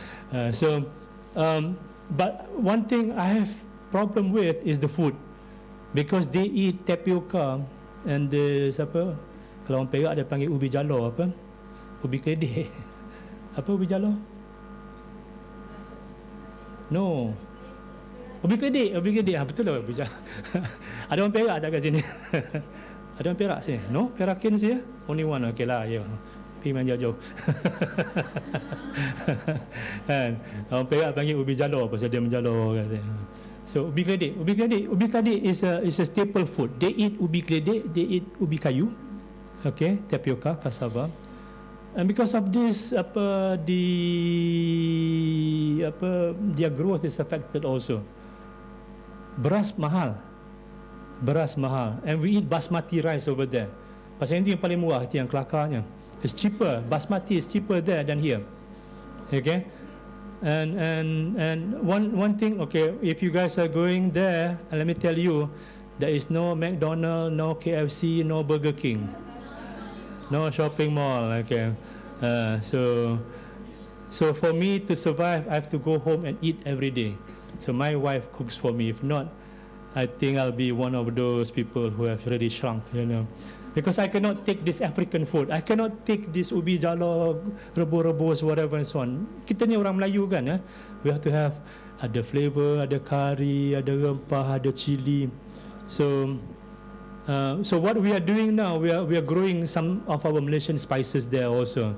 [SPEAKER 5] But one thing I have problem with is the food, because they eat tapioca and siapa? Kalau orang Perak dia panggil ubi jalor apa? Ubi keledek. Apa ubi jalor? No. Ubi keledek. Betul lah ubi jalor. Ada orang Perak tak kat sini? Ada orang Perak sini? No? Perakin sih? Only one. Okay lah, ya. Pergi main jauh-jauh. Kan? Orang Perak panggil ubi jalor pasal dia menjalor. So ubi keledek is a staple food. They eat ubi keledek, they eat ubi kayu. Okay, tapioca, cassava. And because of this, their growth is affected also. Beras mahal, and we eat basmati rice over there. Pasal itu yang paling murah, itu yang kelakarnya. It's cheaper. Basmati is cheaper there than here. Okay, and one thing. Okay, if you guys are going there, let me tell you, there is no McDonald's, no KFC, no Burger King. No shopping mall. Okay, so for me to survive, I have to go home and eat every day. So my wife cooks for me. If not, I think I'll be one of those people who have really shrunk. Because I cannot take this African food. I cannot take this ubi jalor, rebus-rebus, whatever and so on. Kita ni orang Melayu kan, ya. We have to have ada flavor, ada kari, ada rempah, ada cili. So what we are doing now, we are growing some of our Malaysian spices there also.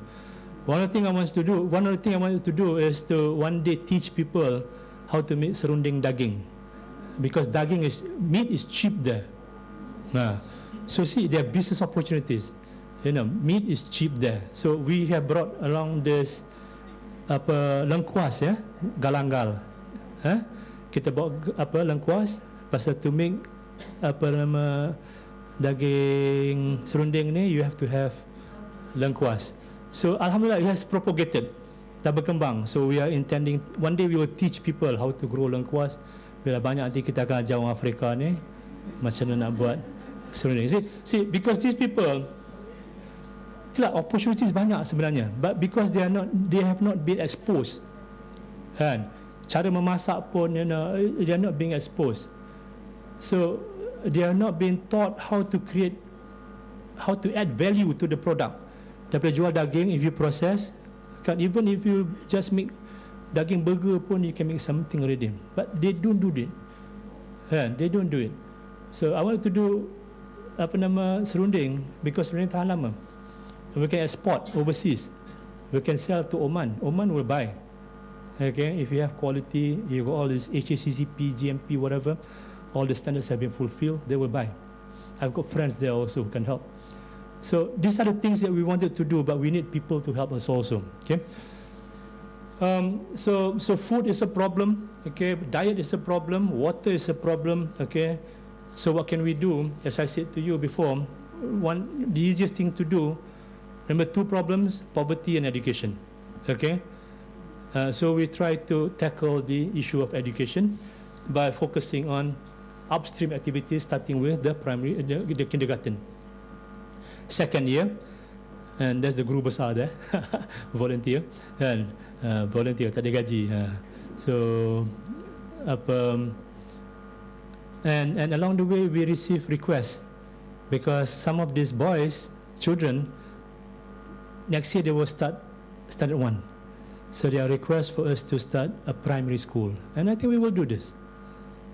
[SPEAKER 5] One of the things I want to do is to one day teach people how to make serunding daging, because meat is cheap there. So see, there are business opportunities. Meat is cheap there. So we have brought along this lengkuas, ya, galangal. Kita bawa lengkuas pasal to make daging serunding ni, you have to have lengkuas. So alhamdulillah, it has propagated, dah berkembang. So we are intending one day we will teach people how to grow lengkuas. Bila banyak nanti kita akan ajar orang Afrika ni macam mana nak buat serunding. See, because these people, itulah opportunities banyak sebenarnya, but because they have not been exposed, kan? Cara memasak pun they are not being exposed. So they are not being taught how to add value to the product. Daripada jual daging, if you process, kan, even if you just make daging burger pun, you can make something already. But they don't do it. They don't do it. So I want to do serunding, because serunding tahan lama. We can export overseas. We can sell to Oman. Oman will buy. Okay, if you have quality, you got all this HACCP, GMP, whatever, all the standards have been fulfilled, they will buy. I've got friends there also who can help. So these are the things that we wanted to do, but we need people to help us also. Okay. So food is a problem. Okay, diet is a problem. Water is a problem. Okay. So what can we do? As I said to you before, the easiest thing to do. Number 2 problems: poverty and education. Okay. So we try to tackle the issue of education by focusing on upstream activities, starting with the kindergarten. Second year, and there's the guru besar there, volunteer, kan, volunteer tak ada gaji. So apa, and along the way we receive requests because some of these boys, children, next year they will start standard 1. So there are requests for us to start a primary school, and I think we will do this.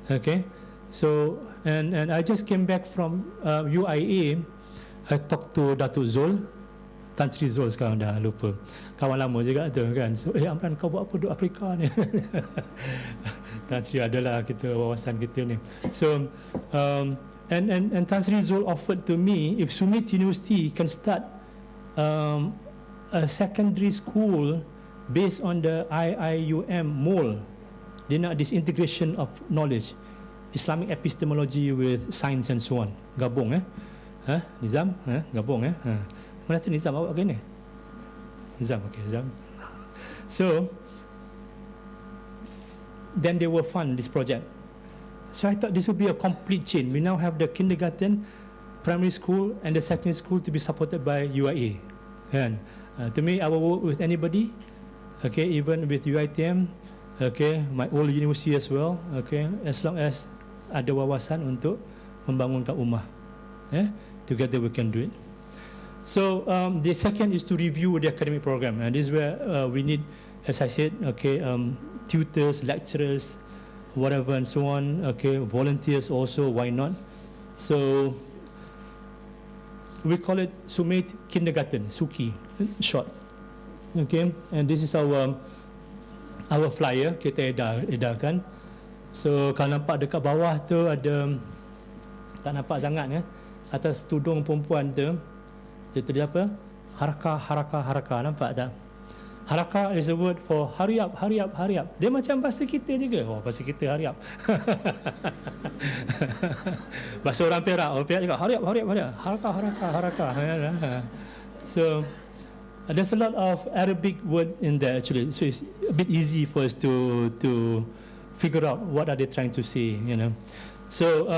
[SPEAKER 5] Okay, so and I just came back from UIA. I talked to Datuk Zul, Tan Sri Zul sekarang dah lupa, kawan lama juga tu kan. So Amran, kau buat apa duduk Afrika ni? Tan Sri adalah kita wawasan kita ni. So and Tan Sri Zul offered to me if SUMAIT University can start a secondary school based on the IIUM mold. Dia nak this integration of knowledge, Islamic epistemology with science and so on. Gabung Nizam, gabung Mana tu Nizam awak gini? Nizam, okay, Nizam. So then they will fund this project. So I thought this would be a complete chain. We now have the kindergarten, primary school and the secondary school to be supported by UIA. And to me, I will work with anybody, okay, even with UiTM, okay, my old university as well, okay, as long as ada wawasan untuk membangunkan ummah. Together we can do it. So the second is to review the academic program, and this is where we need, as I said, okay, tutors, lecturers, whatever and so on, okay, volunteers also, why not? So we call it SUMAIT Kindergarten, SUKI, short. Okay, and this is our flyer, kita edarkan. So kalau nampak dekat bawah tu ada, tak nampak sangat atas tudung perempuan tu, dia tulis apa? Haraka, nampak tak? Haraka is a word for hurry up. Dia macam bahasa kita juga. Oh, bahasa kita hurry up. Bahasa orang Perak juga hurry up. Haraka. So there's a lot of Arabic word in there actually. So it's a bit easy for us to figure out what are they trying to say, you know. So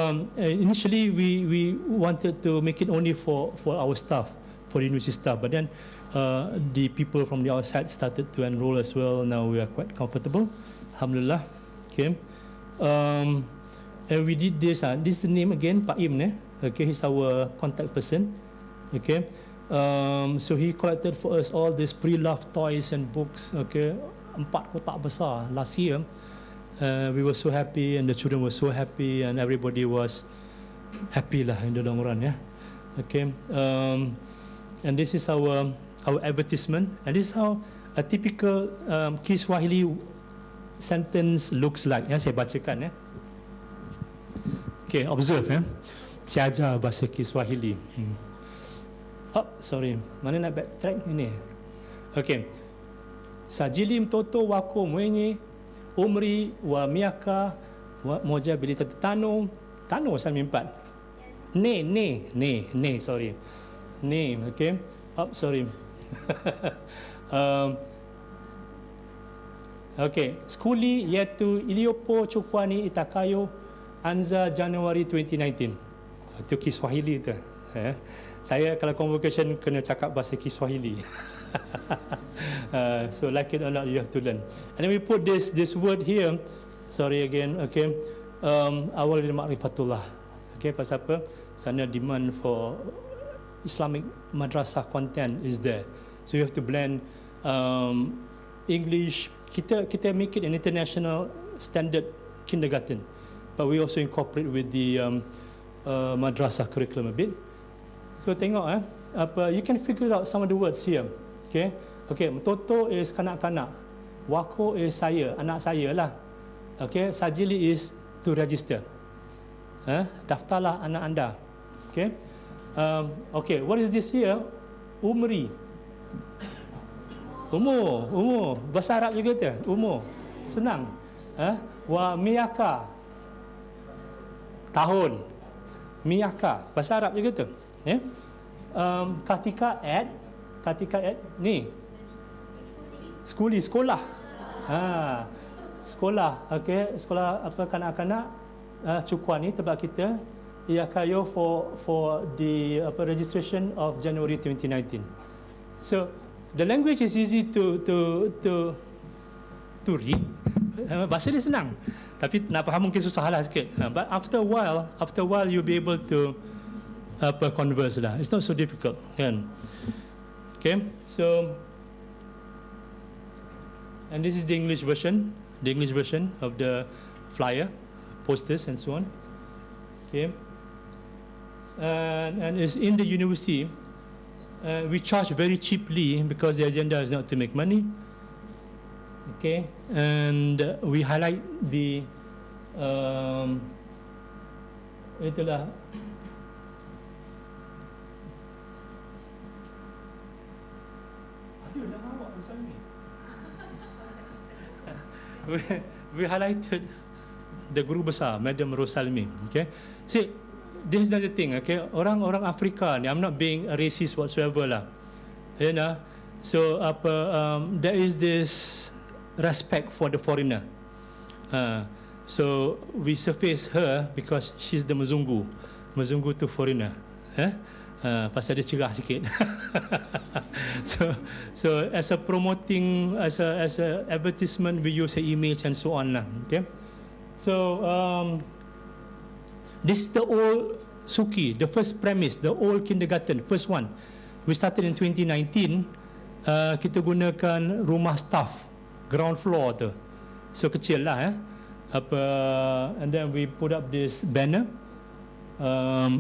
[SPEAKER 5] initially we wanted to make it only for our staff, for the university staff, but then the people from the outside started to enroll as well. Now we are quite comfortable, alhamdulillah. Okay, and we did this. This is the name again, Pak Im. Okay, he's our contact person. Okay, so he collected for us all these pre-loved toys and books. Okay, 4 kotak besar last year. We were so happy, and the children were so happy, and everybody was happy lah in the long run. Okay, and this is our advertisement, and this is how a typical Kiswahili sentence looks like. Saya bacakan. Okay, observe. Saya ajar bahasa Kiswahili. Oh, sorry, mana nak backtrack ini? Okay, sajili mtoto wako mwenye umri wa miaka moja bila tano sampai 4. Ne, sorry. Ne, okay. Oh, sorry. Okay, skuli yetu iliyopo chukwani itakayo anza Januari 2019. Itu Kiswahili tu. Saya kalau convocation kena cakap bahasa Kiswahili. So like it or not, you have to learn. And then we put this word here. Sorry again. Okay, awal dari ma'rifatullah. Okay, pasal apa? Sana demand for Islamic madrasah content is there. So you have to blend English. Kita make it an international standard kindergarten, but we also incorporate with the madrasah curriculum a bit. So tengok you can figure out some of the words here. Okay, mtoto is kanak-kanak, wako is saya, anak saya lah. Okay, sajili is to register. Daftarlah anak anda. Okay. Okay, what is this here? Umri. Umur. Bahasa Arab juga tu. Umur. Senang. Wa miyaka. Tahun. Miyaka. Bahasa Arab juga tu. Katika at ni. Sekolah. Sekolah. Okay, sekolah apa kanak-kanak Cukwan ni tempat kita. Ia kayo for the registration of January 2019. So the language is easy to read. Bahasa dia senang, tapi nak faham mungkin susah lah sikit. But after a while you'll be able to converse lah. It's not so difficult, kan? Okay, so and this is the English version of the flyer, posters and so on. Okay, and it's in the university. We charge very cheaply because the agenda is not to make money. Okay, and we highlight the itulah we highlighted the guru besar, Madam Rosalmi. Okay, see, this is another thing. Okay, orang Afrika ni, I'm not being a racist whatsoever lah, you know. So there is this respect for the foreigner. So we surface her because she's the Mzungu to foreigner. Pasal dia cerah sikit. so as a promoting, as a advertisement, we use her image and so on lah. Okay. So this is the old Suki, the first premise, the old kindergarten, first one. We started in 2019. Kita gunakan rumah staff, ground floor tu. So kecil lah and then we put up this banner.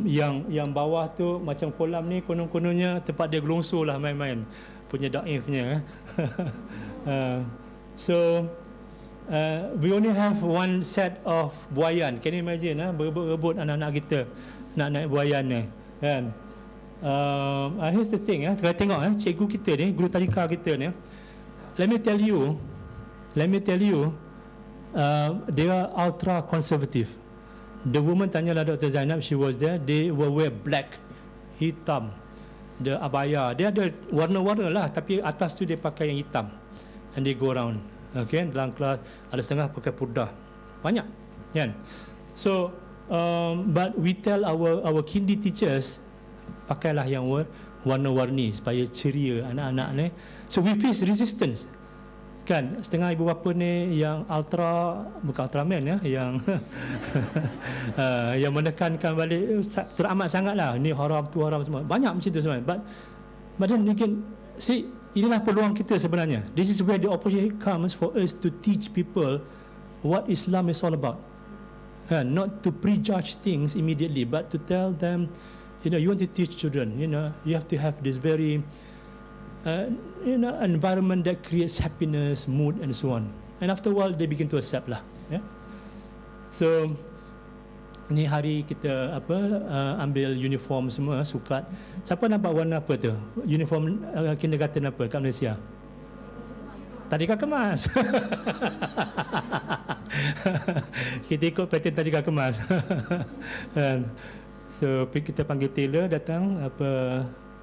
[SPEAKER 5] Yang bawah tu macam kolam ni, konon-kononnya tempat dia gelongso lah main-main punya daifnya. So we only have one set of buayan. Can you imagine berebut-rebut anak-anak kita nak naik buayan ni, kan? Here's the thing, kita tengok cikgu kita ni, guru tadika kita ni, let me tell you they are ultra conservative. The woman tanyalah Dr. Zainab, she was there, they will wear black, hitam, the abaya, dia ada warna-warna lah, tapi atas tu dia pakai yang hitam, and they go around. Okay, dalam kelas ada setengah pakai purdah, banyak, kan? So but we tell our kindi teachers, pakailah yang warna-warni supaya ceria anak-anak ni. So we face resistance, kan? Setengah ibu bapa ni yang bukan Ultraman yang yang menekankan balik teramat sangatlah, ni haram tu haram semua, banyak macam tu semua. But then again, see, inilah peluang kita sebenarnya. This is where the opportunity comes for us to teach people what Islam is all about. Not to prejudge things immediately, but to tell them, you want to teach children, you have to have this very environment that creates happiness, mood and so on. And after a while they begin to accept lah. So ni hari kita ambil uniform semua, sukat. Siapa nampak warna apa tu? Uniform kindergarten apa kat Malaysia? Tadika kemas. Kita ikut pattern tadika kemas. So kita panggil tailor datang,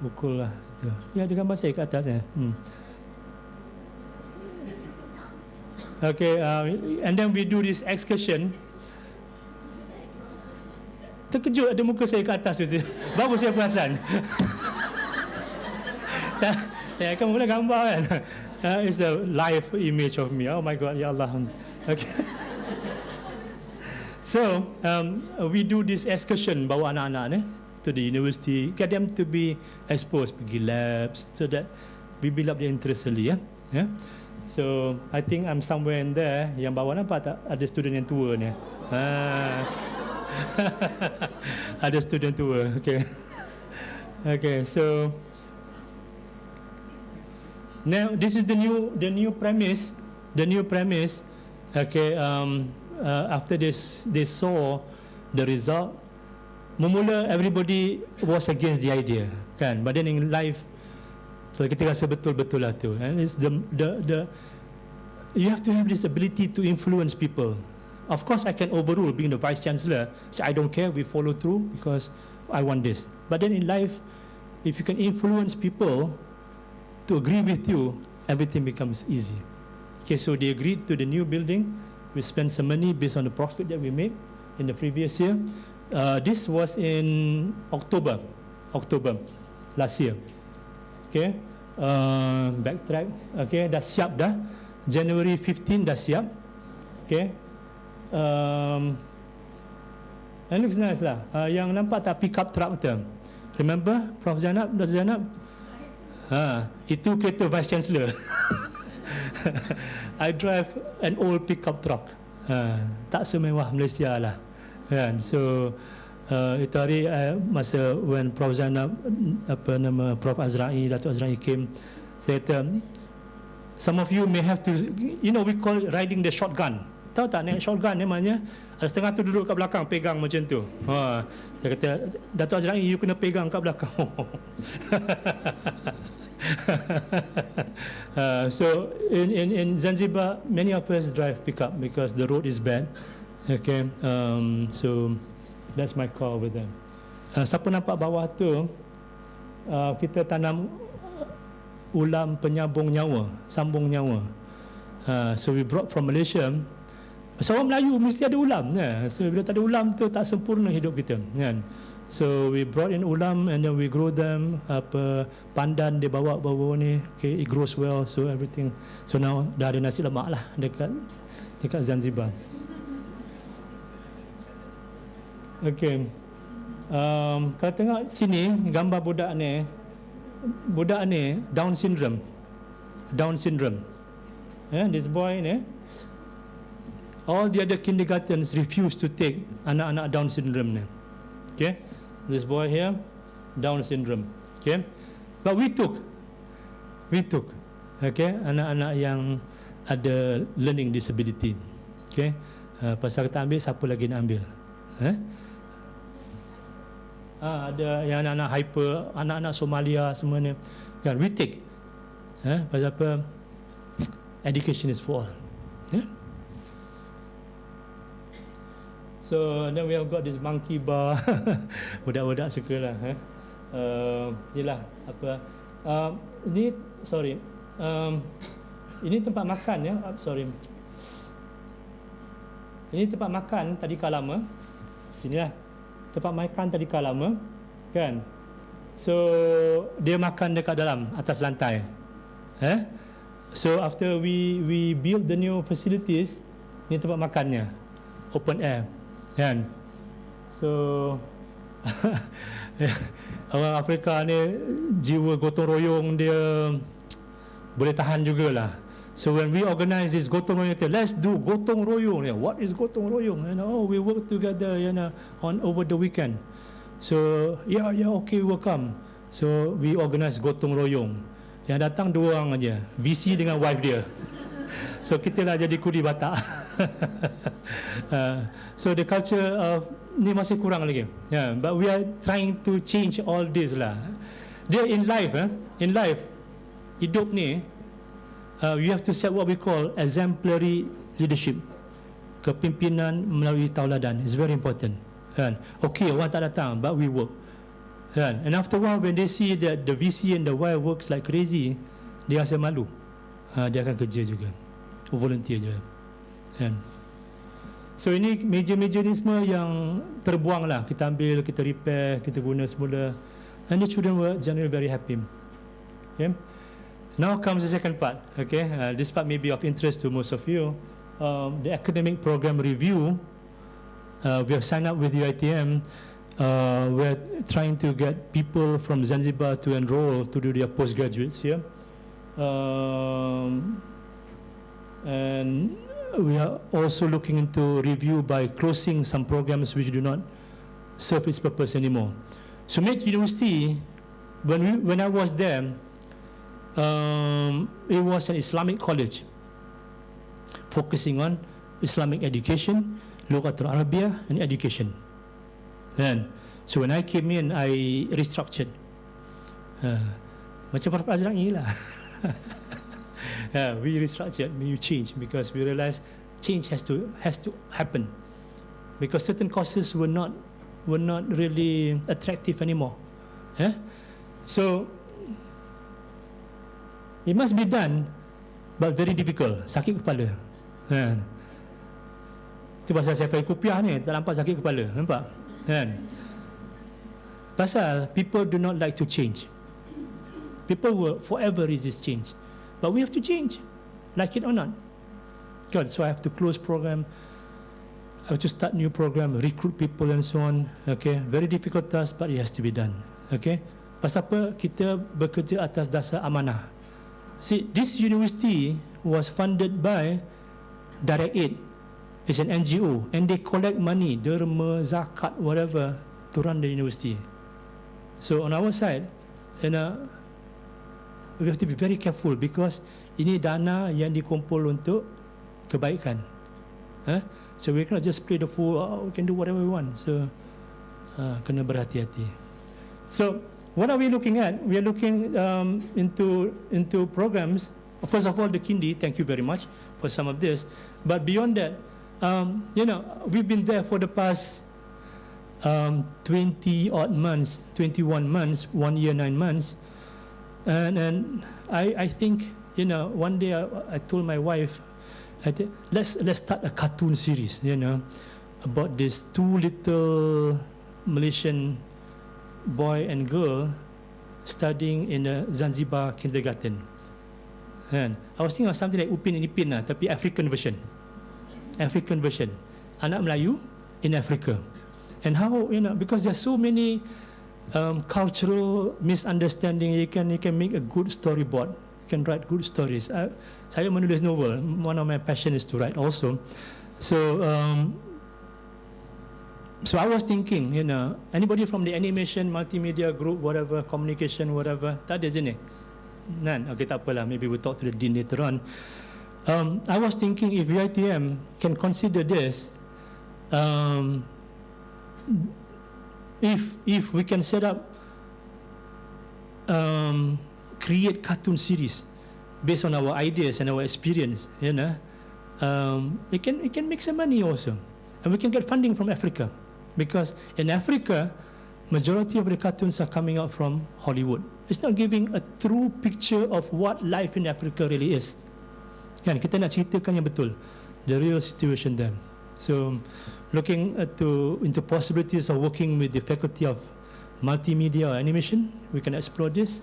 [SPEAKER 5] pukul lah. Ya, ada gambar saya kat atas. Okay, and then we do this excursion. Terkejut ada muka saya kat atas tu. Baru saya perasan. Ya, kamu boleh gambar kan? It's a live image of me. Oh my God, ya Allah. Okay. So we do this excursion, bawa anak-anak ni to the university, get them to be exposed, pergi labs, so that we build up their interest early. So I think I'm somewhere in there. Yang bawah nampak tak? Ada student yang tua ni. Ada student tua. Okay. Okay. So now this is the new premise. The new premise. Okay. After this, they saw the result. Memula everybody was against the idea, kan? But then in life, so kita rasa betul-betul lah tu. And it's the you have to have this ability to influence people. Of course, I can overrule being the Vice Chancellor. So I don't care, we follow through because I want this. But then in life, if you can influence people to agree with you, everything becomes easy. Okay, so they agreed to the new building. We spent some money based on the profit that we made in the previous year. This was in October last year. Okay, backtrack. Okay, dah siap dah. January 15 dah siap. Okay. It looks nice lah. Yang nampak tak pickup truck tu? Remember Prof Zainab, Dr. Zainab? Itu kereta Vice Chancellor. I drive an old pickup truck. Tak semewah Malaysia lah. Kan? So itu hari masa when Prof Zainab, Prof Azrai, Datuk Azrai came, saya kata, some of you may have to, we call it riding the shotgun. Tahu tak naik shotgun ni maknanya ada setengah tu duduk kat belakang pegang macam tu. Saya kata, Datuk Azrai, you kena pegang kat belakang. So in Zanzibar, many of us drive pickup because the road is bad. Okay, so that's my car with them. Siapa nampak bawah tu, kita tanam ulam penyambung nyawa, sambung nyawa. So we brought from Malaysia. Seorang Melayu mesti ada ulam, so bila tak ada ulam tu tak sempurna hidup kita, kan? So we brought in ulam and then we grow them. Pandan dia bawa ni, okay, it grows well, so everything. So now dah ada nasi lemak lah dekat Zanzibar. Okay, kalau tengok sini gambar budak ni Down syndrome. This boy ni, all the other kindergartens refuse to take anak-anak Down syndrome ni. Okay, this boy here, Down syndrome. Okay, but we took, okay, anak-anak yang ada learning disability. Okay, pasal kita ambil, siapa lagi nak ambil? Ada yang anak-anak hyper, anak-anak Somalia semua ni, kan? We take, pasal apa? Education is for all. So then we have got this monkey bar. Budak-budak suka lah. Inilah apa. Ini tempat makan ya. Sorry. Ini tempat makan tadika lama. Sinilah tempat makan tadika lama, kan? So dia makan dekat dalam atas lantai. So after we build the new facilities, ni tempat makannya, open air. Kan? So orang Afrika ni jiwa gotong royong dia boleh tahan jugalah. So when we organize this gotong royong, let's do gotong royong. What is gotong royong? We work together on over the weekend. So okay, we'll come. So we organize gotong royong. Yang datang 2 orang aja, VC dengan wife dia. So kita lah jadi kudi Batak. So the culture of ni masih kurang lagi. But we are trying to change all this lah. Dia in life, hidup ni, you have to set what we call exemplary leadership. Kepimpinan melalui tauladan is very important. Okay, orang tak datang, but we work. And after a while, when they see that the VC and the wife works like crazy, dia rasa malu. Dia akan kerja juga, volunteer je. So ini meja-meja ni semua yang terbuang lah, kita ambil, kita repair, kita guna semula, and the children were generally very happy. Okay? Now comes the second part. Okay, this part may be of interest to most of you. The academic program review. We have signed up with UiTM. We're trying to get people from Zanzibar to enroll to do their postgraduates here. And we are also looking into review by closing some programs which do not serve its purpose anymore. SUMAIT University, when I was there, it was an Islamic college focusing on Islamic education, Lughatul Arabiah, and education. And so when I came in, I restructured. Macam Prof Azrai lah. We restructured, we changed, because we realized change has to happen, because certain courses were not really attractive anymore. So it must be done, but very difficult. Sakit kepala. Itu pasal saya pakai kopiah ni, tak nampak sakit kepala, nampak? Pasal people do not like to change. People will forever resist change. But we have to change, like it or not. Good. So I have to close program. I have to start new program, recruit people and so on. Okay, very difficult task, but it has to be done. Okay, pasal apa? Kita bekerja atas dasar amanah. See, this university was funded by Direct Aid. It's an NGO, and they collect money, derma, zakat, whatever, to run the university. So on our side, we have to be very careful because ini dana yang dikumpul untuk kebaikan. So we cannot just play the fool. We can do whatever we want. So kena berhati-hati. So what are we looking at? We are looking into programs. First of all, the Kindi. Thank you very much for some of this. But beyond that, we've been there for the past 20-odd months, 21 months, 1 year, 9 months. And I think, one day I told my wife, let's start a cartoon series, about these two little Malaysian boy and girl studying in a Zanzibar kindergarten. And I was thinking of something like Upin and Ipin lah, tapi African version. Anak Melayu in Africa. And how, because there's so many cultural misunderstanding, you can make a good storyboard. You can write good stories. Saya menulis novel. One of my passion is to write also. So I was thinking, anybody from the animation, multimedia group, whatever, communication, whatever, tak ada sini? None. Okay, tak apalah. Maybe we'll talk to the dean later on. I was thinking if UiTM can consider this, if we can set up, create cartoon series based on our ideas and our experience, it can make some money also, and we can get funding from Africa, because in Africa, majority of the cartoons are coming out from Hollywood. It's not giving a true picture of what life in Africa really is. Kan, kita nak ceritakan yang betul, the real situation there. So, looking into possibilities of working with the faculty of multimedia or animation, we can explore this.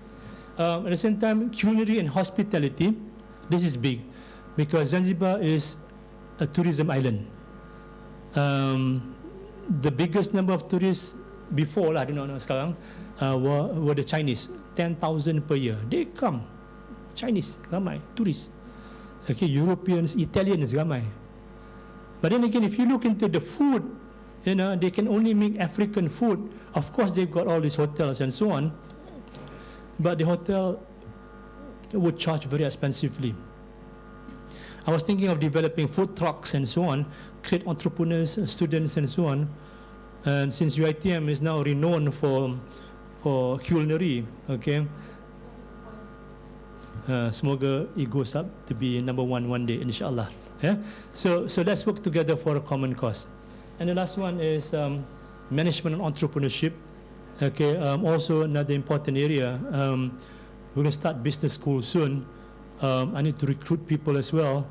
[SPEAKER 5] At the same time, culinary and hospitality, this is big, because Zanzibar is a tourism island. The biggest number of tourists before, I don't know sekarang, were the Chinese, 10,000 per year. They come, Chinese, ramai, tourists. Okay, Europeans, Italians, ramai. But then again, if you look into the food, they can only make African food. Of course, they've got all these hotels and so on, but the hotel would charge very expensively. I was thinking of developing food trucks and so on, create entrepreneurs, students and so on. And since UiTM is now renowned for culinary, okay, semoga it goes up to be number one day, inshallah. Yeah? So let's work together for a common cause. And the last one is management and entrepreneurship. Okay, also another important area. We're going to start business school soon. I need to recruit people as well.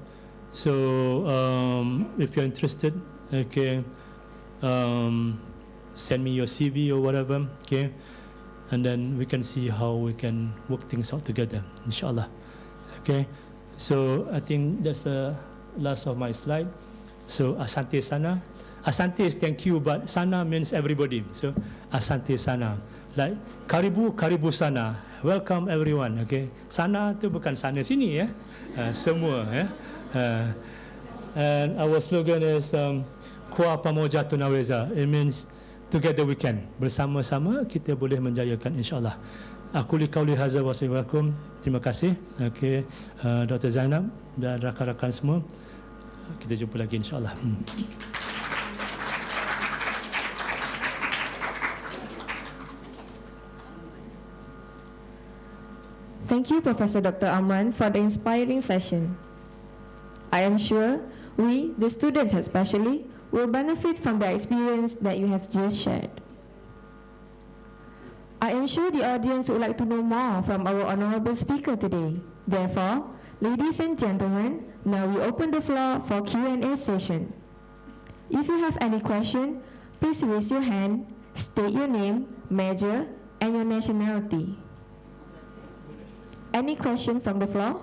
[SPEAKER 5] So if you're interested, okay, send me your CV or whatever, okay, and then we can see how we can work things out together, inshallah. Okay, so I think that's the last of my slide. So asante sana. Asante is thank you, but sana means everybody. So asante sana, like karibu sana. Welcome everyone. Okay, sana tu bukan sana sini ya, semua ya. And our slogan is Kuah pamoja tunaweza. It means together we can. Bersama-sama kita boleh menjayakan, insyaAllah. Aku liqauli hadza wa assalamualaikum. Terima kasih. Okay, Dr. Zainab dan rakan-rakan semua. Kita jumpa lagi, insyaAllah.
[SPEAKER 1] Thank you, Professor Dr. Amran, for the inspiring session. I am sure we, the students especially, will benefit from the experience that you have just shared. I am sure the audience would like to know more from our honorable speaker today. Therefore, ladies and gentlemen, now we open the floor for Q&A session. If you have any question, please raise your hand, state your name, major, and your nationality. Any question from the floor?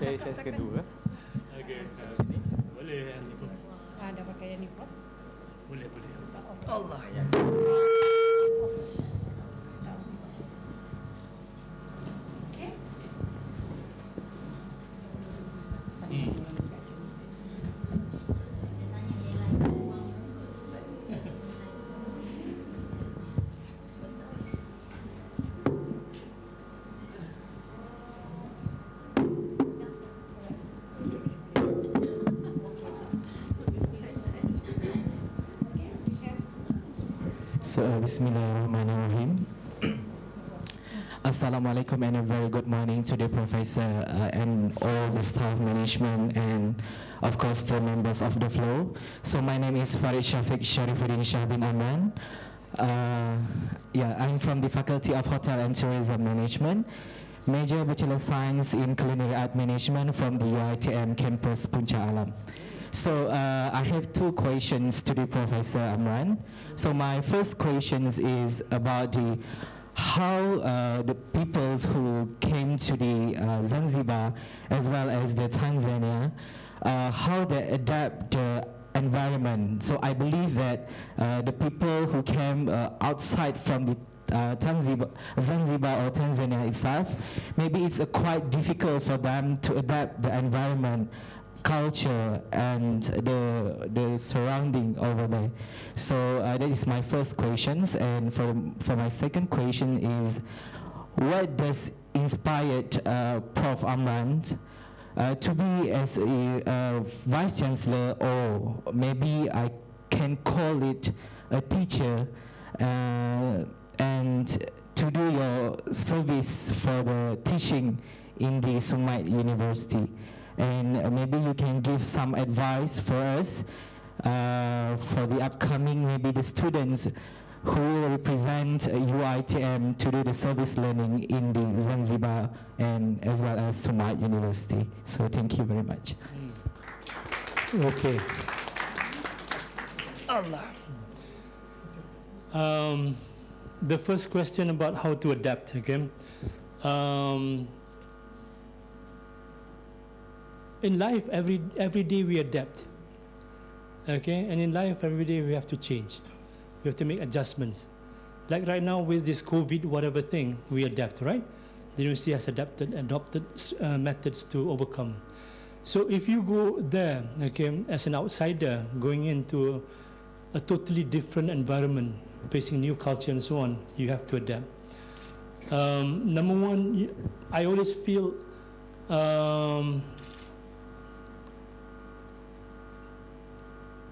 [SPEAKER 3] Saya kedua.
[SPEAKER 5] Okay. Boleh.
[SPEAKER 4] Ada pakai yang ni, Prof?
[SPEAKER 5] Boleh.
[SPEAKER 2] Allah ya.
[SPEAKER 4] Okay.
[SPEAKER 6] So, Bismillahirrahmanirrahim. Assalamualaikum and a very good morning to the professor and all the staff management and of course the members of the floor. So my name is Farid Shafiq Sharifuddin Shah bin Amran. I'm from the Faculty of Hotel and Tourism Management. Major Bachelor Science in Culinary Art Management from the UiTM campus Puncak Alam. So I have two questions to the Professor Amran. So my first question is about how the peoples who came to the Zanzibar as well as the Tanzania, how they adapt the environment. So I believe that the people who came outside from the Zanzibar or Tanzania itself, maybe it's quite difficult for them to adapt the environment, culture and the surrounding over there. So that is my first questions, and for my second question is, what does inspired Prof Amran to be as a Vice Chancellor, or maybe I can call it a teacher, and to do your service for the teaching in the SUMAIT University? And maybe you can give some advice for us for the upcoming, maybe the students who represent UiTM to do the service learning in the Zanzibar and as well as SUMAIT University. So thank you very much.
[SPEAKER 5] Okay. Allah. The first question about how to adapt, okay? In life, every day we adapt, okay? And in life, every day we have to change. We have to make adjustments. Like right now with this COVID, whatever thing, we adapt, right? The university has adopted methods to overcome. So if you go there, okay, as an outsider, going into a totally different environment, facing new culture and so on, you have to adapt. Number one, I always feel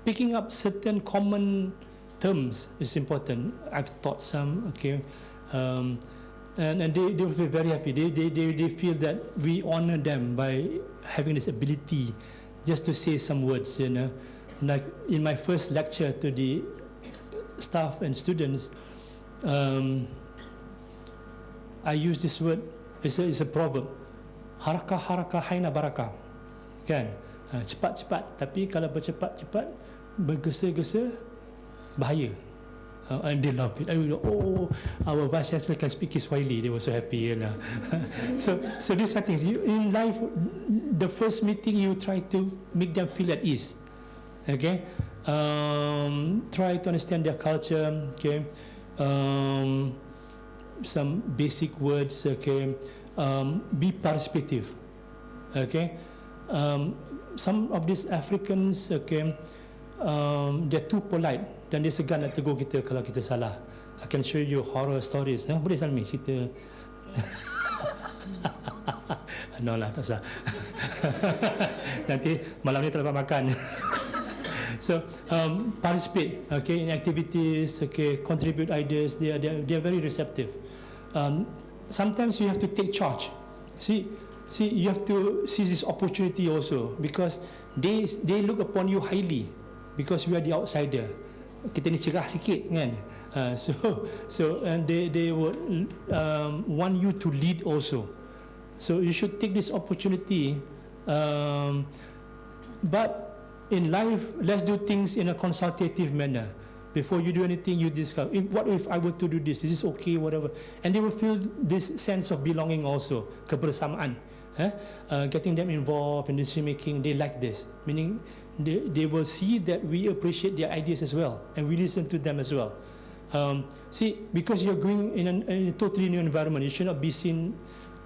[SPEAKER 5] picking up certain common terms is important. I've taught some, okay, and they will feel very happy. They feel that we honor them by having this ability just to say some words, you know. Like in my first lecture to the staff and students, I use this word. It's a proverb. Harakah harakah haina barakah. Kan? Cepat-cepat. Tapi kalau bercepat-cepat, bergesa-gesa, bahaya. And they love it. I will, oh, our Vice Chancellor can speak Kiswahili. They were so happy, you know. so these are things. In life, the first meeting, you try to make them feel at ease. Okay? Try to understand their culture. Okay? Some basic words. Okay? Be participative. Okay? Some of these Africans, okay, they're too polite dan dia segan nak tegur kita kalau kita salah. I can show you horror stories. Boleh Salmi cerita? No lah, tak usah. Nanti malam ni tak dapat makan. So participate, okay, in activities, okay, contribute ideas. They are very receptive. Sometimes you have to take charge. See, see, you have to seize this opportunity also, because they look upon you highly because you are the outsider. Kita ni cerah sikit kan. So and they would want you to lead also. So you should take this opportunity. But in life, let's do things in a consultative manner. Before you do anything, you discuss. What if I were to do this? Is this okay? Whatever. And they will feel this sense of belonging also, kebersamaan. Getting them involved in decision making, they like this. Meaning, they will see that we appreciate their ideas as well, and we listen to them as well. See, because you're going in a totally new environment, you should not be seen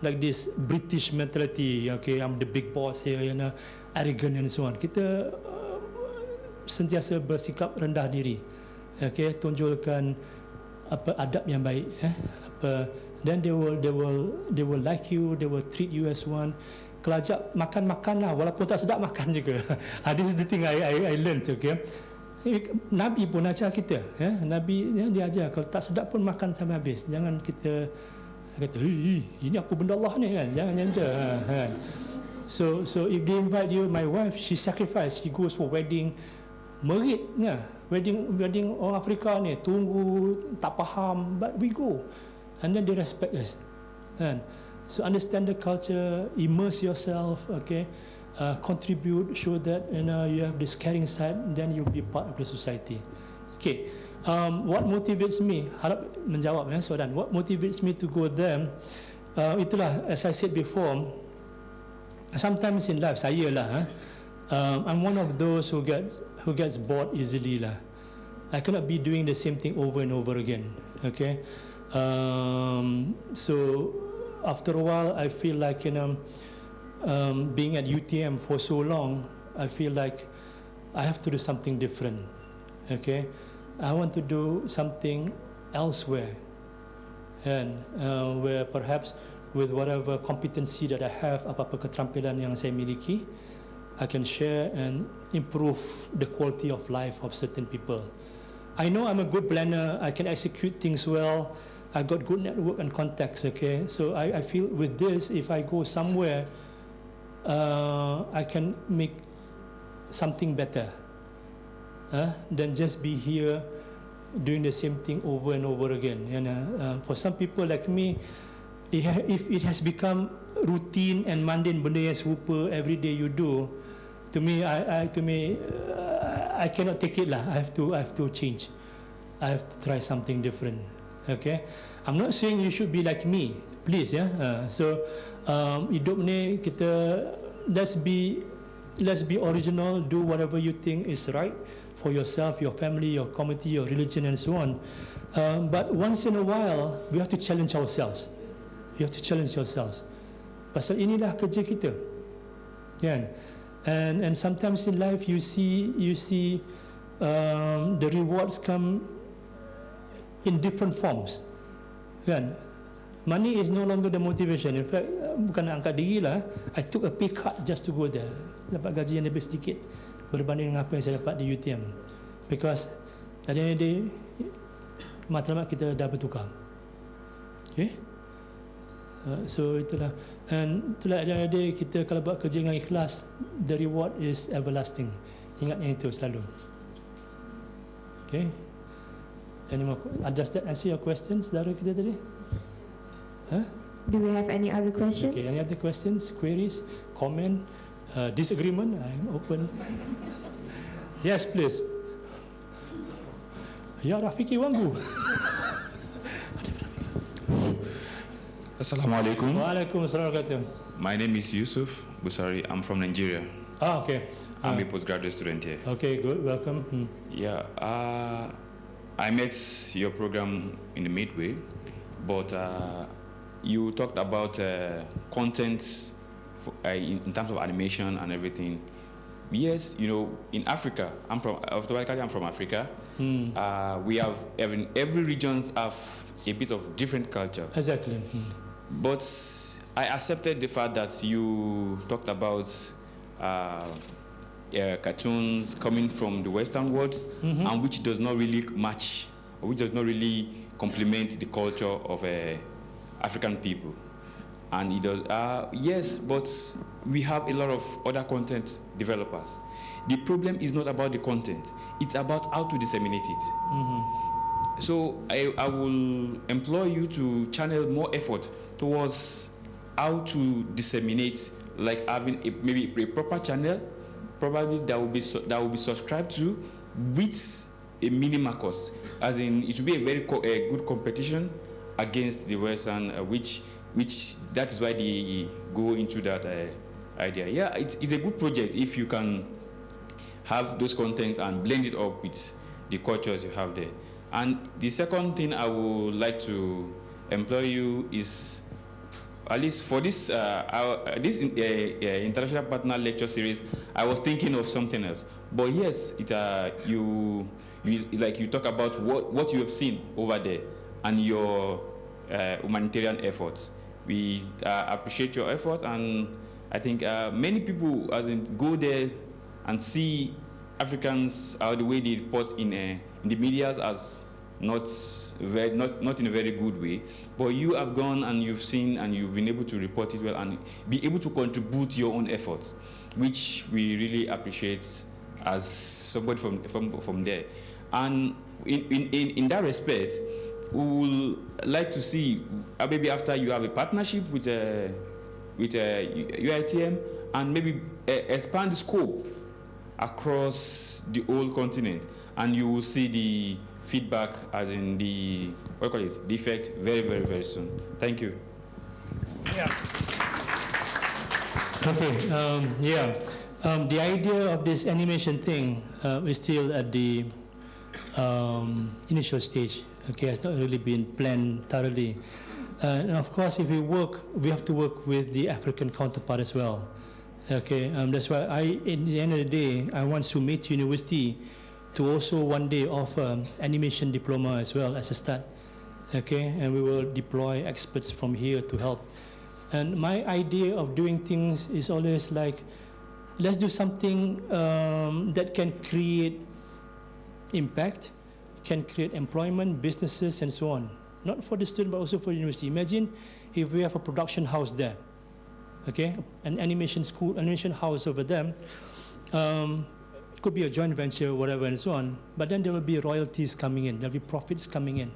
[SPEAKER 5] like this British mentality. Okay, I'm the big boss here, you know, arrogant and so on. Kita sentiasa bersikap rendah diri. Okay, tunjulkan apa adab yang baik. Then they will like you, they will treat you as one. Kalau ajak makan lah, walaupun tak sedap makan juga. This is the thing I learned. Okay, Nabi pun ajar kita. Nabi dia ajar kalau tak sedap pun makan sampai habis. Jangan kita kata, ini aku benda Allah ni kan. Jangan nyanda. So if they invite you, my wife, she sacrifice, she goes for wedding, merit ya. Wedding orang Afrika ni, tunggu, tak faham, but we go. And then they respect us. So understand the culture, immerse yourself, okay, contribute, show that you have this caring side, then you'll be part of the society. Okay, what motivates me? Harap menjawab soalan. What motivates me to go there? Itulah, as I said before, sometimes in life, saya lah, I'm one of those who gets bored easily lah. I cannot be doing the same thing over and over again. Okay, so after a while, I feel like being at UiTM for so long, I feel like I have to do something different. Okay, I want to do something elsewhere, and where perhaps with whatever competency that I have, apa-apa keterampilan yang saya miliki, I can share and improve the quality of life of certain people. I know I'm a good planner, I can execute things well, I got good network and contacts, okay? So I feel with this, if I go somewhere, I can make something better than just be here doing the same thing over and over again. And for some people like me, if it has become routine and mundane, benda yang serupa every day you do, to me, I cannot take it lah. I have to change. I have to try something different. Okay, I'm not saying you should be like me, please, yeah. So hidup ni kita let's be original. Do whatever you think is right for yourself, your family, your community, your religion, and so on. But once in a while, we have to challenge ourselves. You have to challenge yourselves. Pasal inilah kerja kita, kan? And sometimes in life you see the rewards come in different forms, kan? Money is no longer the motivation. In fact, bukan nak angkat diri lah. I took a pay cut just to go there. Dapat gaji yang lebih sedikit berbanding dengan apa yang saya dapat di UiTM. Because at the end of the day, matlamat kita dah bertukar. Okay? So itulah. And itulah, at the end of the day, kita kalau buat kerja dengan ikhlas, the reward is everlasting. Ingat yang itu selalu. Okay? Any more? Does that answer your questions, saudara kita tadi? Huh?
[SPEAKER 1] Do we have any other questions?
[SPEAKER 5] Okay, any other questions, queries, comment, disagreement? I'm open. Yes, please. Ya Rafiki Wanggu.
[SPEAKER 7] Assalamualaikum.
[SPEAKER 5] Waalaikumsalam warahmatullahi wabarakatuh.
[SPEAKER 7] My name is Yusuf Busari. I'm from Nigeria.
[SPEAKER 5] Okay.
[SPEAKER 7] I'm a postgraduate student here.
[SPEAKER 5] Okay, good. Welcome.
[SPEAKER 7] Yeah. I met your program in the midway, but you talked about content in terms of animation and everything. Yes, you know, in Africa, I'm from Africa. We have every regions have a bit of different culture.
[SPEAKER 5] Exactly.
[SPEAKER 7] But I accepted the fact that you talked about cartoons coming from the Western world, and which does not really match, or which does not really complement the culture of African people. and it does. Yes, but we have a lot of other content developers. The problem is not about the content; it's about how to disseminate it. So I will employ you to channel more effort towards how to disseminate, like having maybe a proper channel, probably that will be subscribed to with a minimal cost. As in, it will be a very good competition against the Western, which that is why they go into that idea. Yeah, it's a good project if you can have those content and blend it up with the cultures you have there. And the second thing I would like to employ you is, at least for this international partner lecture series, I was thinking of something else. But yes, you talk about what you have seen over there and your humanitarian efforts. We appreciate your effort, and I think many people go there and see Africans the way they report in the media as not in a very good way. But you have gone and you've seen and you've been able to report it well and be able to contribute your own efforts, which we really appreciate as somebody from there. And in that respect, we would like to see maybe after you have a partnership with UiTM and maybe expand the scope across the whole continent, and you will see the feedback as in the effect very, very, very soon. Thank you.
[SPEAKER 5] Yeah. Okay. The idea of this animation thing is still at the initial stage. Okay, has not really been planned thoroughly. And of course, if we have to work with the African counterpart as well. Okay, that's why in the end of the day, I want SUMAIT University to also one day offer animation diploma as well as a start. Okay, and we will deploy experts from here to help. And my idea of doing things is always like, let's do something that can create impact, can create employment, businesses, and so on. Not for the student, but also for the university. Imagine if we have a production house there, okay, an animation school, animation house over there. It could be a joint venture, whatever, and so on. But then there will be royalties coming in. There will be profits coming in,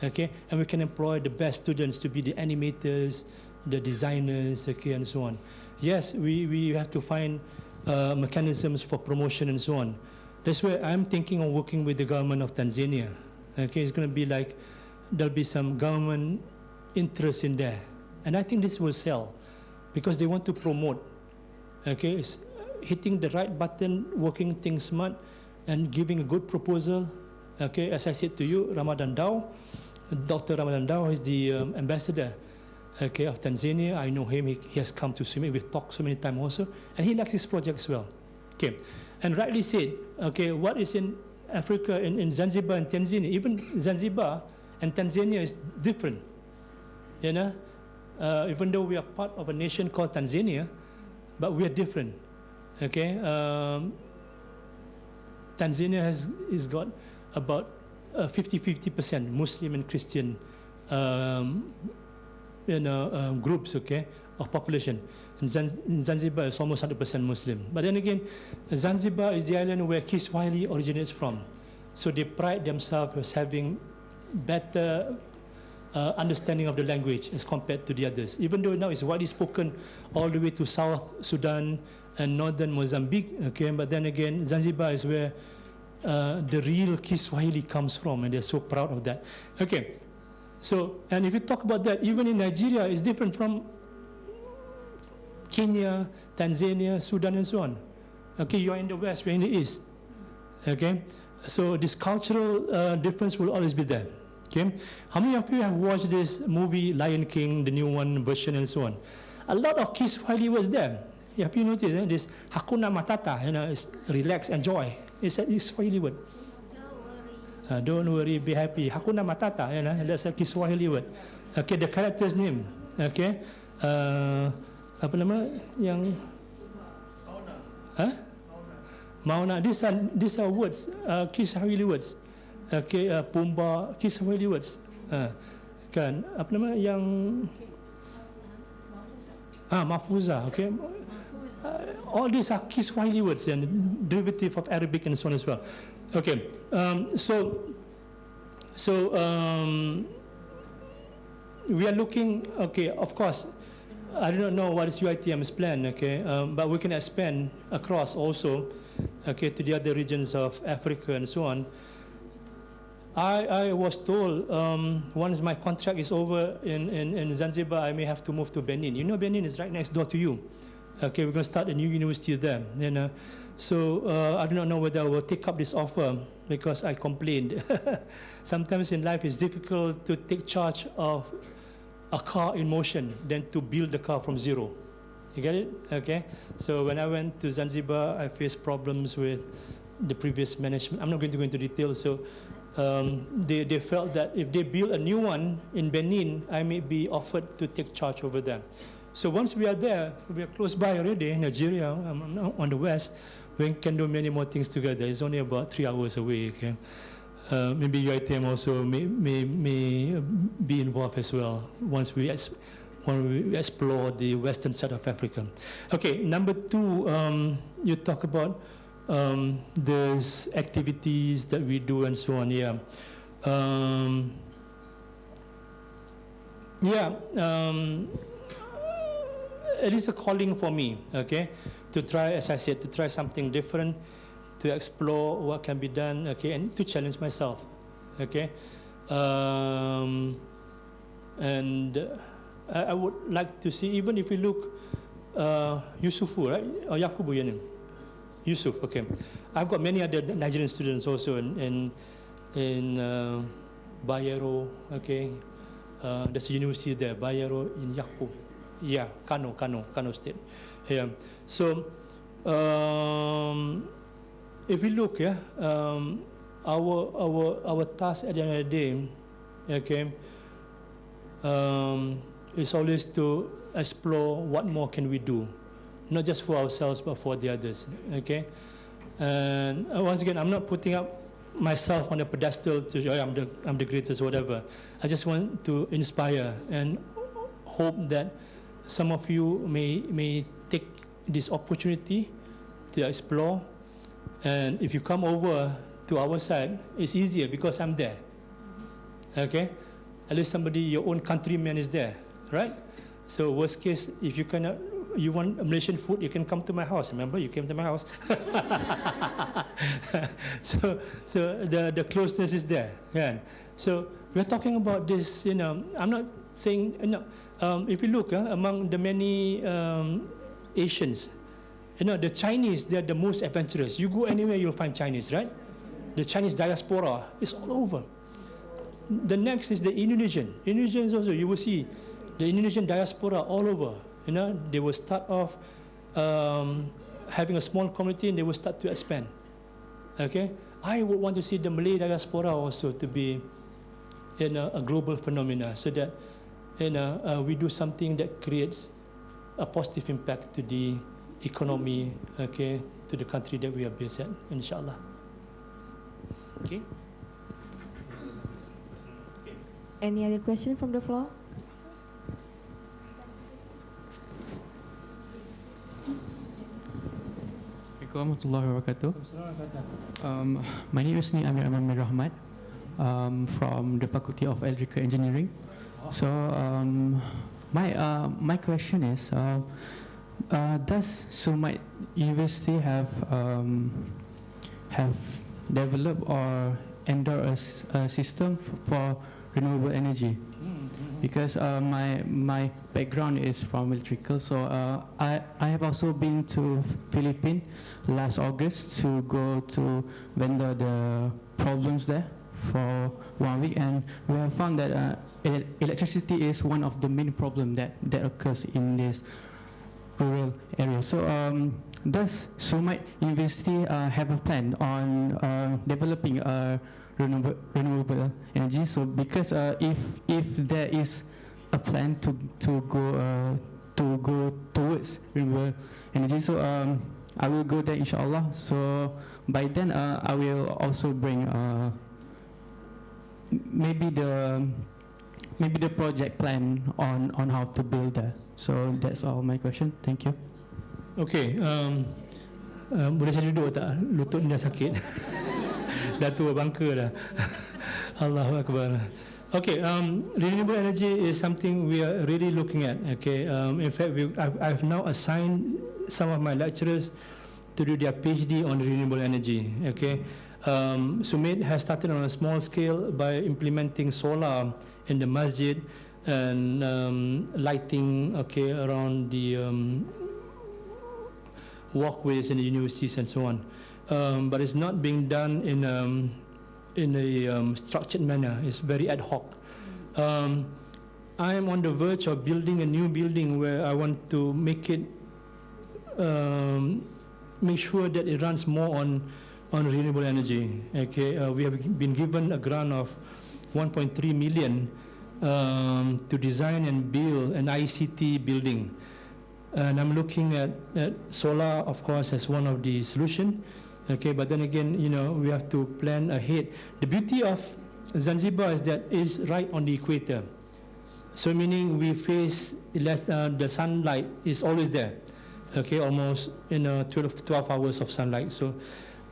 [SPEAKER 5] okay, and we can employ the best students to be the animators, the designers, okay, and so on. Yes, we have to find mechanisms for promotion and so on. That's where I'm thinking of working with the government of Tanzania. Okay, it's going to be like, there'll be some government interest in there. And I think this will sell because they want to promote. Okay, it's hitting the right button, working things smart, and giving a good proposal. Okay, as I said to you, Ramadan Dao, Dr. Ramadan Dao is the ambassador, okay, of Tanzania. I know him, he has come to SUMAIT, we've talked so many times also, and he likes his project as well. Okay, and rightly said, okay, what is in Africa, in Zanzibar and Tanzania, even Zanzibar and Tanzania is different, you know, even though we are part of a nation called Tanzania, but we are different, okay. Tanzania is got about 50-50% Muslim and Christian groups, okay, of population. And Zanzibar is almost 100% Muslim. But then again, Zanzibar is the island where Kiswahili originates from. So they pride themselves as having better understanding of the language as compared to the others. Even though now it's widely spoken all the way to South Sudan and northern Mozambique, okay, but then again, Zanzibar is where the real Kiswahili comes from, and they're so proud of that. Okay, so, and if you talk about that, even in Nigeria, it's different from Kenya, Tanzania, Sudan, and so on. Okay, you are in the west, we are in the east. Okay, so this cultural difference will always be there. Okay, how many of you have watched this movie, Lion King, the new one version, and so on? A lot of Kiswahili was there. Have you noticed this Hakuna Matata? You know, it's relax, enjoy. It's a Kiswahili word. Don't worry, be happy. Hakuna Matata, you know, that's a Kiswahili word. Okay, the character's name. Okay, apa nama yang? Mauna. These are words, Kiswahili words. Okay, Pumba, Kiswahili words. Kan, apa nama yang? Mahfuza, okay? All these are Kiswahili words and derivative of Arabic and so on as well. Okay, we are looking, okay, of course, I do not know what is UiTM's plan, okay, but we can expand across also, okay, to the other regions of Africa and so on. I was told once my contract is over in Zanzibar, I may have to move to Benin. You know, Benin is right next door to you. Okay, we're going to start a new university there. So I do not know whether I will take up this offer because I complained. Sometimes in life it's difficult to take charge of a car in motion than to build the car from zero. You get it? Okay. So when I went to Zanzibar, I faced problems with the previous management. I'm not going to go into detail. So they felt that if they build a new one in Benin, I may be offered to take charge over there. So once we are there, we are close by already, Nigeria, on the west, we can do many more things together. It's only about 3 hours away. Okay? Maybe UiTM also may be involved as well once we explore the western side of Africa. Okay, number 2, you talk about those activities that we do and so on. It is a calling for me, okay, to try, as I said, to try something different, to explore what can be done, okay, and to challenge myself, okay. And I would like to see, even if we look, Yusufu, right, or Yakubu, your name? Yusuf, okay. I've got many other Nigerian students also in Bayero, okay. There's a university there, Bayero in Yakub. Yeah, Kano State. Yeah. So, if we look, our task at the end of the day, okay, is always to explore what more can we do, not just for ourselves but for the others. Okay, and once again, I'm not putting up myself on a pedestal to say, oh, I'm the greatest, whatever. I just want to inspire and hope that some of you may take this opportunity to explore, and if you come over to our side, it's easier because I'm there. Okay, at least somebody, your own countryman is there, right? So worst case, if you cannot, you want Malaysian food, you can come to my house. Remember, you came to my house. so the closeness is there. Yeah. So we're talking about this. You know, I'm not saying if you look among the many Asians, you know, the Chinese, they're the most adventurous. You go anywhere, you'll find Chinese, right? The Chinese diaspora is all over. The next is the Indonesian. Indonesians also, you will see the Indonesian diaspora all over. You know, they will start off having a small community and they will start to expand. Okay, I would want to see the Malay diaspora also to be, you know, a global phenomena, so that, you know, we do something that creates a positive impact to the economy, okay, to the country that we are based at, inshallah. Okay.
[SPEAKER 1] Any other question from the floor?
[SPEAKER 8] Assalamualaikum warahmatullahi wabarakatuh. My name is Amran from the Faculty of Electrical Engineering. So my question is, does SUMAIT University have developed or endorsed a system for renewable energy? Because my background is from electrical, so I have also been to Philippines last August to go to vendor the problems there for 1 week, and we have found that electricity is one of the main problems that occurs in this rural area. So does SUMAIT University have a plan on developing a renewable energy? So because if there is a plan to go towards renewable energy, so I will go there inshallah. So by then I will also bring maybe the maybe the project plan on how to build that. So that's all my question. Thank you.
[SPEAKER 5] Okay, boleh saya duduk tak? Lutut ni dah sakit. Dah tua bangka dah. Allahu Akbar. Okay, renewable energy is something we are really looking at. Okay, in fact, I've now assigned some of my lecturers to do their PhD on renewable energy. Okay, SUMAIT has started on a small scale by implementing solar in the masjid and lighting, okay, around the walkways in the universities and so on. But it's not being done in a structured manner. It's very ad hoc. I am on the verge of building a new building where I want to make it, make sure that it runs more on renewable energy. Okay, we have been given a grant of 1.3 million to design and build an ICT building. And I'm looking at solar, of course, as one of the solution. Okay, but then again, you know, we have to plan ahead. The beauty of Zanzibar is that it's right on the equator. So meaning we face the sunlight is always there. Okay, almost 12 hours of sunlight. So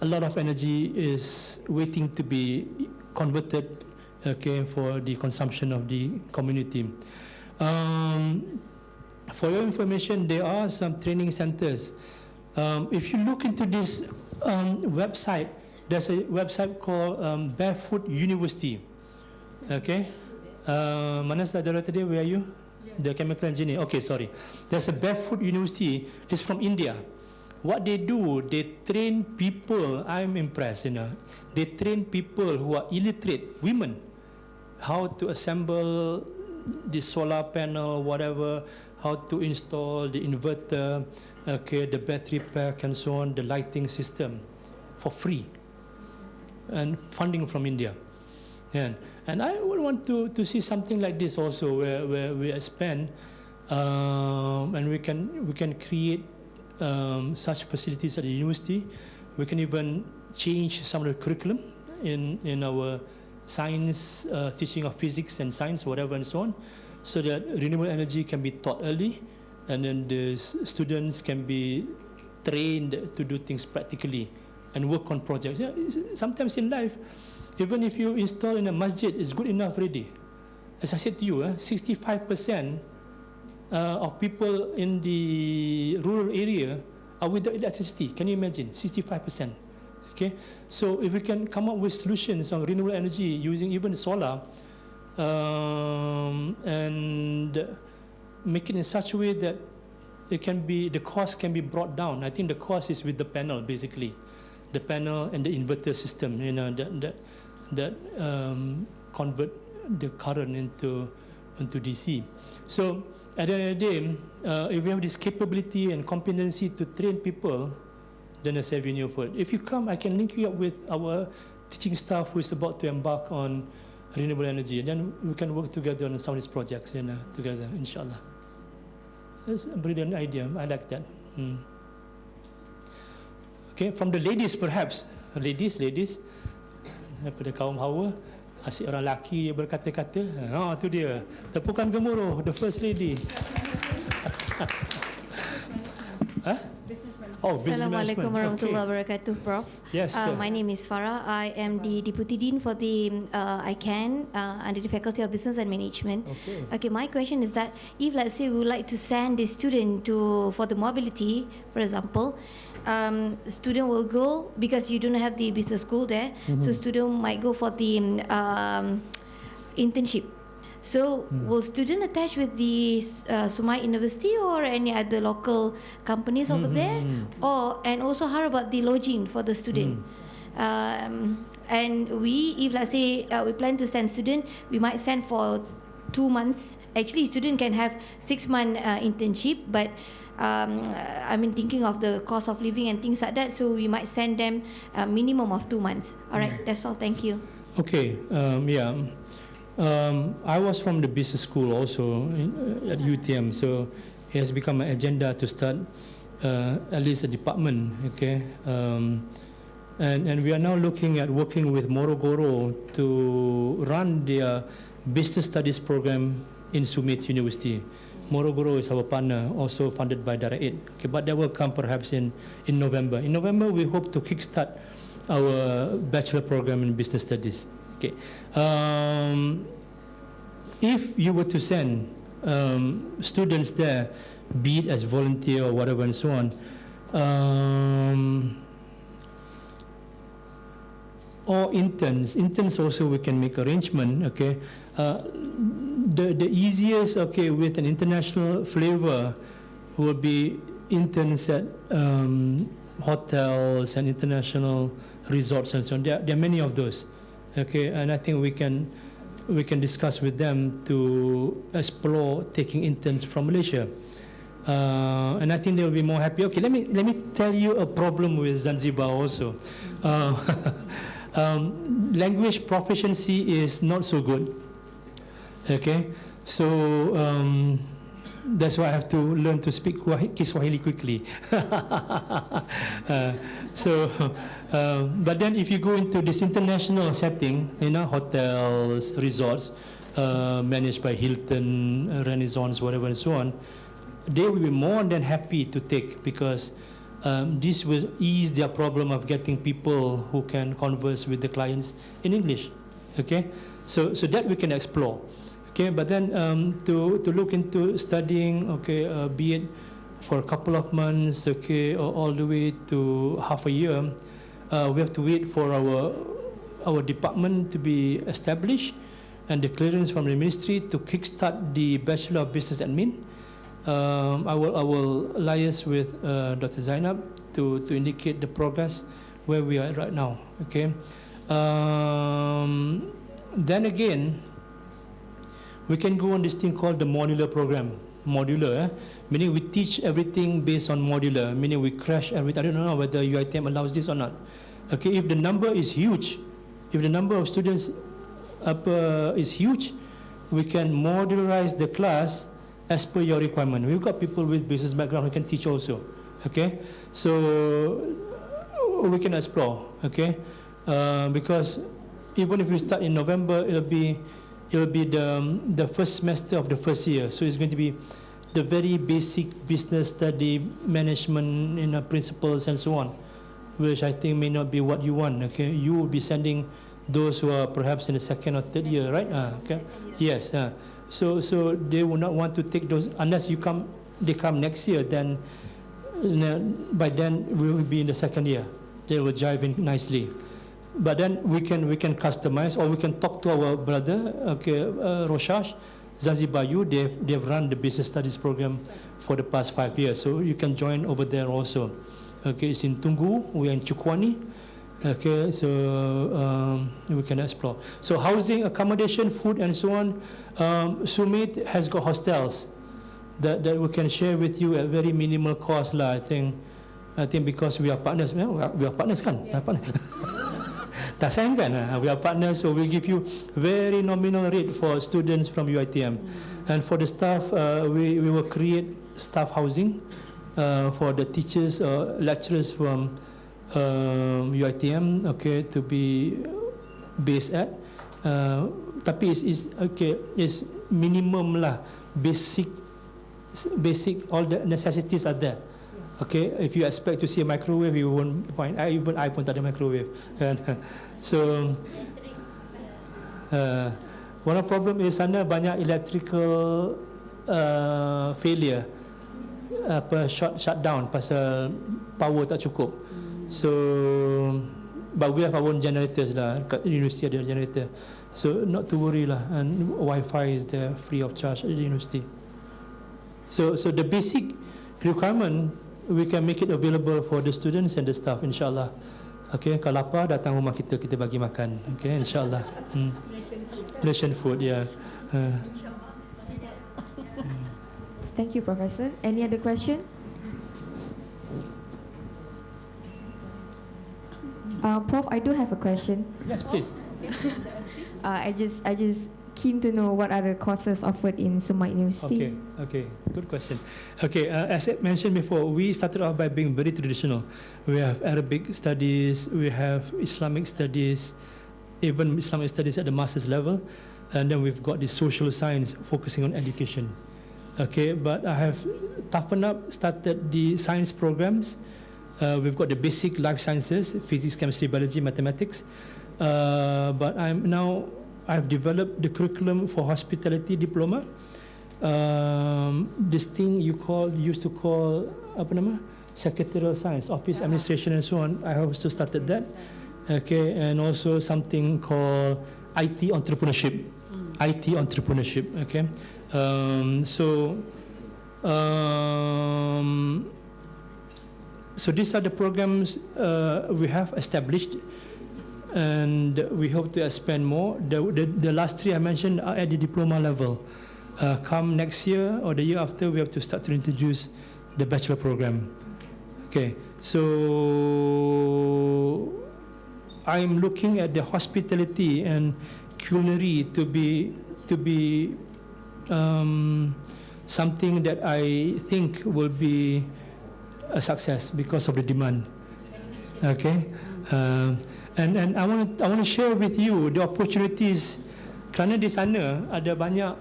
[SPEAKER 5] a lot of energy is waiting to be converted, okay, for the consumption of the community. For your information, there are some training centers. If you look into this website, there's a website called Barefoot University. Okay, mana saudara tadi? Where are you? The chemical engineer. Okay, sorry. There's a Barefoot University. It's from India. What they do, they train people. I'm impressed. You know, they train people who are illiterate women how to assemble the solar panel, whatever, how to install the inverter, okay, the battery pack and so on, the lighting system for free, and funding from India. And I would want to see something like this also, where we expand and we can create such facilities at the university. We can even change some of the curriculum in our science, teaching of physics and science, whatever and so on, so that renewable energy can be taught early, and then the students can be trained to do things practically and work on projects. Yeah, sometimes in life, even if you install in a masjid, it's good enough already. As I said to you, 65% of people in the rural area are without electricity. Can you imagine? 65%. Okay, so if we can come up with solutions on renewable energy using even solar, and make it in such a way that it can be, the cost can be brought down. I think the cost is with the panel, basically, the panel and the inverter system. You know, that convert the current into DC. So at the end of the day, if we have this capability and competency to train people, then there's avenue for it. If you come, I can link you up with our teaching staff who is about to embark on renewable energy, and then we can work together on some of these projects, you know, together, inshallah. That's a brilliant idea. I like that. Okay, from the ladies perhaps. Ladies. Daripada kaum Hawa, asyik orang lelaki berkata-kata. Tu dia. Tepukan gemuruh, the first lady.
[SPEAKER 9] Assalamualaikum warahmatullahi wabarakatuh, Prof.
[SPEAKER 5] Yes,
[SPEAKER 9] my name is Farah. I am the Deputy Dean for the ICANN under the Faculty of Business and Management. Okay, my question is that if, let's say, we would like to send the student for the mobility, for example, student will go because you don't have the business school there, so student might go for the internship. So will student attach with the SUMAIT University or any other local companies over there? And also how about the lodging for the student? And if let's say we plan to send student, we might send for 2 months. Actually, student can have 6-month internship, but I mean, thinking of the cost of living and things like that, so we might send them a minimum of 2 months. All right, that's all. Thank you.
[SPEAKER 5] Okay, yeah. I was from the business school also at UiTM, so it has become an agenda to start at least a department, okay? And we are now looking at working with Morogoro to run their business studies program in SUMAIT University. Morogoro is our partner, also funded by Direct Aid. Okay, but that will come perhaps in November. In November, we hope to kickstart our bachelor program in business studies. Okay. If you were to send students there, be it as volunteer or whatever and so on, or interns also we can make arrangement. Okay, the easiest, okay, with an international flavor will be interns at hotels and international resorts and so on. There are many of those. Okay, and I think we can discuss with them to explore taking interns from Malaysia. And I think they will be more happy. Okay, let me tell you a problem with Zanzibar also. Language proficiency is not so good. Okay, so that's why I have to learn to speak Kiswahili quickly. But then if you go into this international setting, hotels, resorts, managed by Hilton, Renaissance, whatever and so on, they will be more than happy to take, because this will ease their problem of getting people who can converse with the clients in English. Okay, so that we can explore. Okay, but then to look into studying, okay, be it for a couple of months, okay, or all the way to half a year, we have to wait for our department to be established and the clearance from the ministry to kickstart the Bachelor of Business Admin. I will liaise with Dr. Zainab to indicate the progress where we are at right now. Okay. Then again, we can go on this thing called the modular program. Modular, meaning we teach everything based on modular, meaning we crash everything. I don't know whether UiTM allows this or not. Okay, if the number is huge, if the number of students is huge, we can modularize the class as per your requirement. We've got people with business background who can teach also. Okay, so we can explore. Okay, because even if we start in November, it will be the first semester of the first year. So it's going to be the very basic business study, management, principles and so on, which I think may not be what you want. Okay, you will be sending those who are perhaps in the second or third year, right? Okay, yes. So they will not want to take those unless they come next year. Then by then we will be in the second year. They will jive in nicely. But then we can customize, or we can talk to our brother, okay, Roshash, Zanzibar U. They've run the business studies program for the past 5 years, so you can join over there also. Okay, it's in Tunggu, we are in Chukwani. Okay, so we can explore. So housing, accommodation, food, and so on. SUMAIT has got hostels that we can share with you at very minimal cost lah. I think because we are partners. We are partners kan? Yeah. Dah sign kan? We are partners, so we give you very nominal rate for students from UiTM. And for the staff, we will create staff housing for the teachers or lecturers from UiTM, okay, to be based at. Tapi is minimum lah, basic, all the necessities are there. Okay, if you expect to see a microwave, you won't find. Even I pun tak ada microwave. So one of the problem is sana banyak electrical failure, shutdown pasal power tak cukup. So but we have our own generators lah. Kat universiti ada generator, so not to worry lah. And Wi-Fi is there free of charge at the university. So the basic requirement, we can make it available for the students and the staff, insyaAllah. Okay, kalau lapar datang rumah kita bagi makan. Okay, insyaAllah. Malaysian food, yeah.
[SPEAKER 1] Thank you, Professor. Any other question? Prof, I do have a question.
[SPEAKER 5] Yes, please.
[SPEAKER 1] I just keen to know what are the courses offered in SUMAIT University.
[SPEAKER 5] Okay, good question. Okay, as I mentioned before, we started off by being very traditional. We have Arabic studies, we have Islamic studies, even Islamic studies at the master's level. and then we've got the social science focusing on education. Okay, but I have toughened up, started the science programs. We've got the basic life sciences, physics, chemistry, biology, mathematics. But I've developed the curriculum for hospitality diploma. This thing used to call apa nama? Secretarial science, office administration and so on. I have also started that. Okay, and also something called IT entrepreneurship. IT entrepreneurship. Okay, so these are the programs we have established, and we hope to expand more. The last three I mentioned are at the diploma level. Come next year or the year after, we have to start to introduce the bachelor program. Okay, so I'm looking at the hospitality and culinary to be something that I think will be a success because of the demand. Okay, and I want to share with you the opportunities. Kerana di sana ada banyak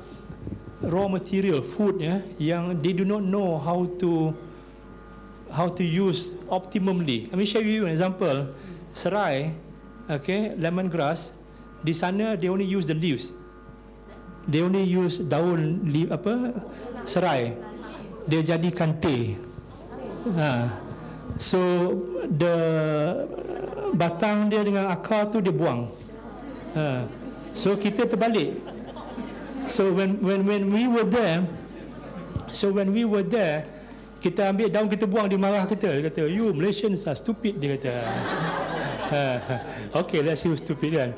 [SPEAKER 5] raw material food yang they do not know how to use optimally. Let me share with you an example. Serai, okay, lemongrass. Di sana they only use the leaves. They only use daun serai. Dia jadikan teh. So the batang dia dengan akar tu dia buang. So kita terbalik. So when we were there, kita ambil daun, kita buang, dia marah kita. Dia kata, you Malaysians are stupid, dia kata. Okay, let's see who's stupid kan.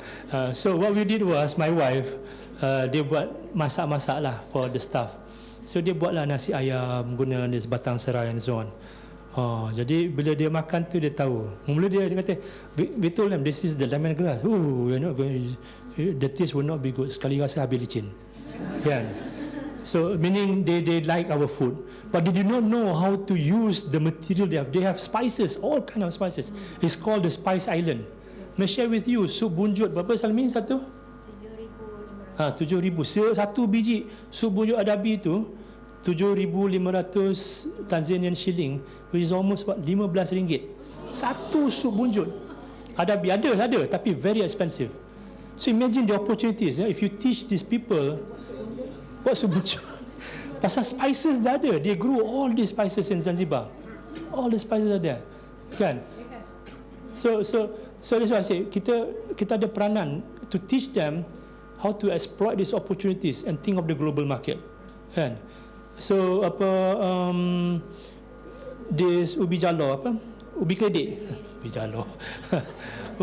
[SPEAKER 5] So what we did was, my wife, dia buat masak-masak lah for the staff. So dia buatlah nasi ayam guna this batang serai and so on. Jadi bila dia makan tu dia tahu. Mula dia kata, we told them this is the lemongrass. We're not going, the taste will not be good. Sekali rasa habis licin. Kan? So meaning they like our food, but they do not know how to use the material they have. They have spices, all kind of spices. It's called the Spice Island. May share with you sup bunjut berapa Salmi satu? 7,000. Satu biji sup bunjut adabi tu 7,500 Tanzanian shilling, which is almost about RM15. Satu sup bunjut adabi ada tapi very expensive. So imagine the opportunities if you teach these people what sup bunjut. Pasal spices dah ada. They grew all these spices in Zanzibar. All the spices are there. Kan? So that's why I say kita ada peranan to teach them how to exploit these opportunities and think of the global market. Kan? So this ubi jalo ubi keledek. Ubi jalo.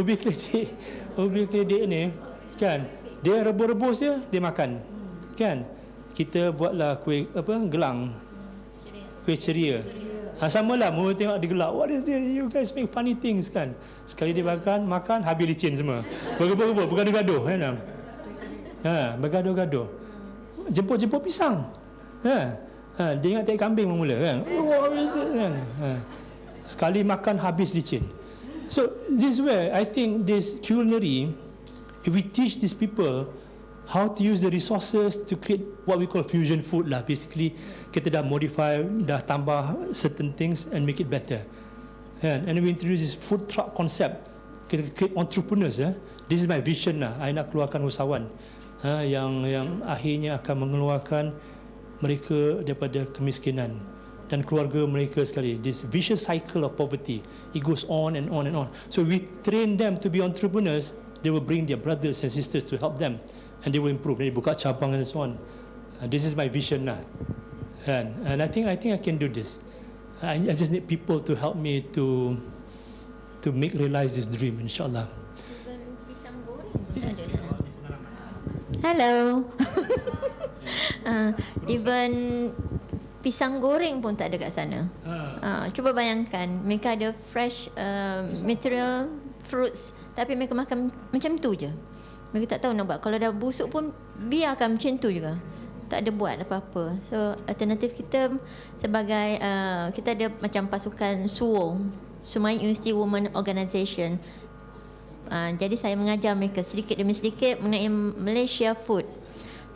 [SPEAKER 5] ubi keledek ni kan, dia rebus-rebus dia makan. Kan? Kita buatlah kuih gelang. Kuih ceria. Sama lah, mula tengok dia gelak. What is this? You guys make funny things kan. Sekali dia makan habis licin semua. Bergaduh-gaduh kan. Bergaduh-gaduh. Jemput pisang. Dia ingat tak kambing mula kan. What is this kan. Sekali makan habis licin. So this way I think this culinary, if we teach these people how to use the resources to create what we call fusion food lah. Basically, kita dah modify, dah tambah certain things and make it better. And we introduce this food truck concept. Kita create entrepreneurs. This is my vision lah. I nak keluarkan usahawan yang akhirnya akan mengeluarkan mereka daripada kemiskinan dan keluarga mereka sekali. This vicious cycle of poverty, it goes on and on and on. So we train them to be entrepreneurs. They will bring their brothers and sisters to help them. And they will improve. They buka cabang and so on. This is my vision lah. And I think I can do this. I just need people to help me to make realize this dream, insyaAllah.
[SPEAKER 10] Hello. Even pisang goreng pun tak ada kat sana. Cuba bayangkan, mereka ada fresh material fruits, tapi mereka makan macam tu je. Mereka tak tahu nak buat. Kalau dah busuk pun biarkan macam tu juga. Tak ada buat apa-apa. So alternatif kita sebagai kita ada macam pasukan SUWO, SUMAIT University Women Organisation. Jadi saya mengajar mereka sedikit demi sedikit mengenai Malaysia food.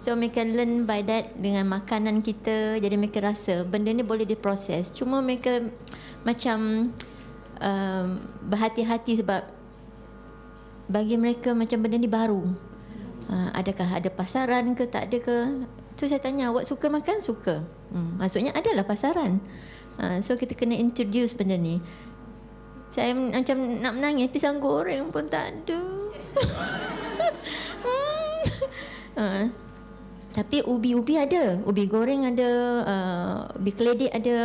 [SPEAKER 10] So mereka learn by that dengan makanan kita. Jadi mereka rasa benda ni boleh diproses. Cuma mereka macam berhati-hati sebab bagi mereka macam benda ni baru. Adakah ada pasaran ke, tak ada ke? Tu saya tanya, awak suka makan? Suka. Maksudnya adalah pasaran. So kita kena introduce benda ni. Saya macam nak menangis, pisang goreng pun tak ada. Tapi ubi-ubi ada, ubi goreng ada, ubi keledek ada,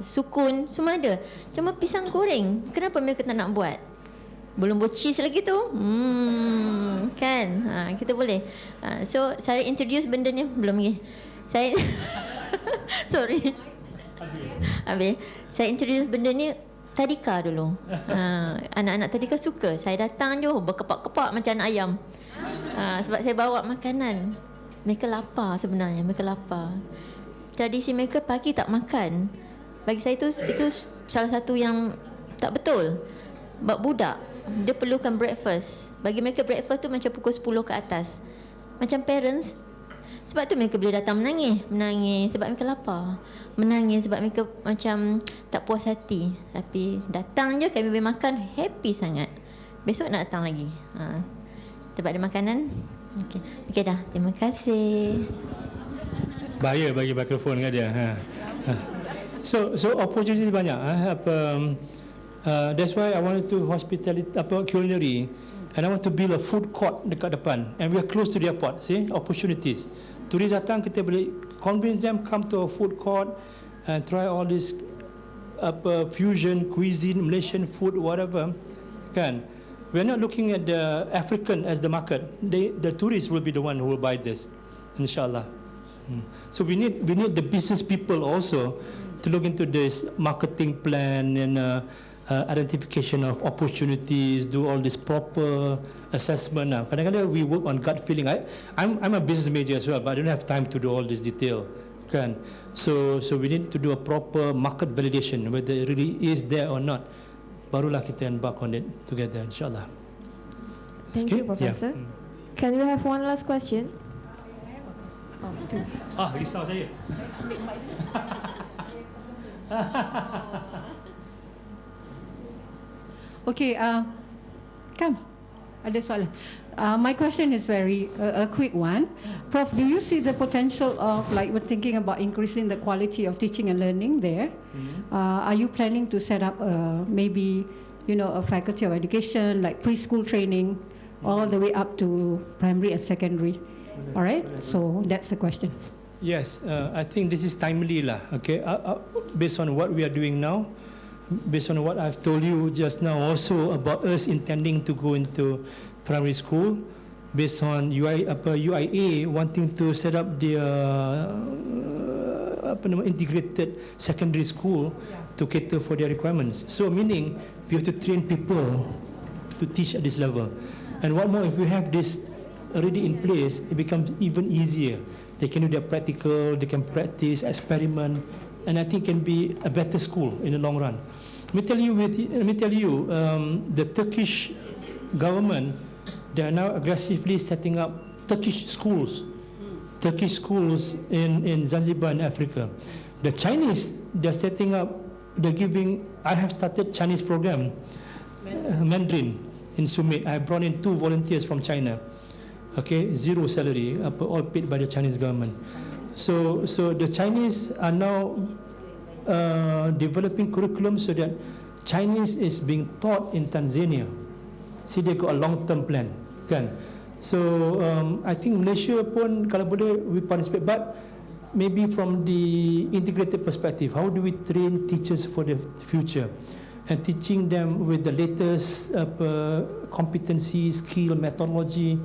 [SPEAKER 10] sukun, semua ada. Cuma pisang goreng, kenapa mereka tak nak buat? Belum buat cheese lagi tu. Kan? Kita boleh. So saya introduce benda ni belum lagi. Saya sorry. Habis. Saya introduce benda ni tadika dulu. Anak-anak tadika suka. Saya datang je berkepak-kepak macam anak ayam. Sebab saya bawa makanan. Mereka lapar sebenarnya, mereka lapar. Tradisi mereka pagi tak makan. Bagi saya itu salah satu yang tak betul. Sebab budak dia perlukan breakfast. Bagi mereka breakfast tu macam pukul 10 ke atas. Macam parents, sebab tu mereka boleh datang menangis sebab mereka lapar. Menangis sebab mereka macam tak puas hati. Tapi datang je kami beri makan, happy sangat. Besok nak datang lagi. Sebab ada makanan. Okey dah. Terima kasih.
[SPEAKER 5] Bahaya bagi mikrofon kat dia. So opportunity banyak. That's why I wanted to hospitality culinary, and I want to build a food court dekat depan, and we are close to the airport. See, opportunities. Turis datang, kita boleh convince them come to a food court and try all this fusion cuisine, Malaysian food, whatever. Kan? We're not looking at the African as the market. The tourists will be the one who will buy this, inshallah. So we need the business people also to look into this marketing plan and identification of opportunities, do all this proper assessment. Kadang-kadang we work on gut feeling. I'm a business major as well, but I don't have time to do all this detail. Kan? So we need to do a proper market validation, whether it really is there or not. Barulah kita embark on it together, insyaAllah.
[SPEAKER 1] Thank you, Professor.
[SPEAKER 5] Yeah.
[SPEAKER 1] Can we have one last question?
[SPEAKER 5] Risau saya.
[SPEAKER 4] Okay, come. Ada soalan. My question is very a quick one. Prof, do you see the potential of, like, we're thinking about increasing the quality of teaching and learning there? Are you planning to set up maybe, a faculty of education, like preschool training, all the way up to primary and secondary? All right, so that's the question.
[SPEAKER 5] Yes, I think this is timely lah. Okay, based on what we are doing now, based on what I've told you just now, also about us intending to go into primary school, based on UIA wanting to set up their integrated secondary school to cater for their requirements. So meaning we have to train people to teach at this level. And what more, if we have this already in place, it becomes even easier. They can do their practical, they can practice, experiment, and I think can be a better school in the long run. Let me tell you, the Turkish government, they are now aggressively setting up Turkish schools in Zanzibar and Africa. The Chinese, they're setting up, I have started Chinese program, Mandarin in SUMAIT. I have brought in 2 volunteers from China. Okay, 0 salary, all paid by the Chinese government. So the Chinese are now developing curriculum so that Chinese is being taught in Tanzania. See, they got a long-term plan, kan? So I think Malaysia pun kalau boleh we participate, but maybe from the integrated perspective, how do we train teachers for the future and teaching them with the latest competency, skill, methodology.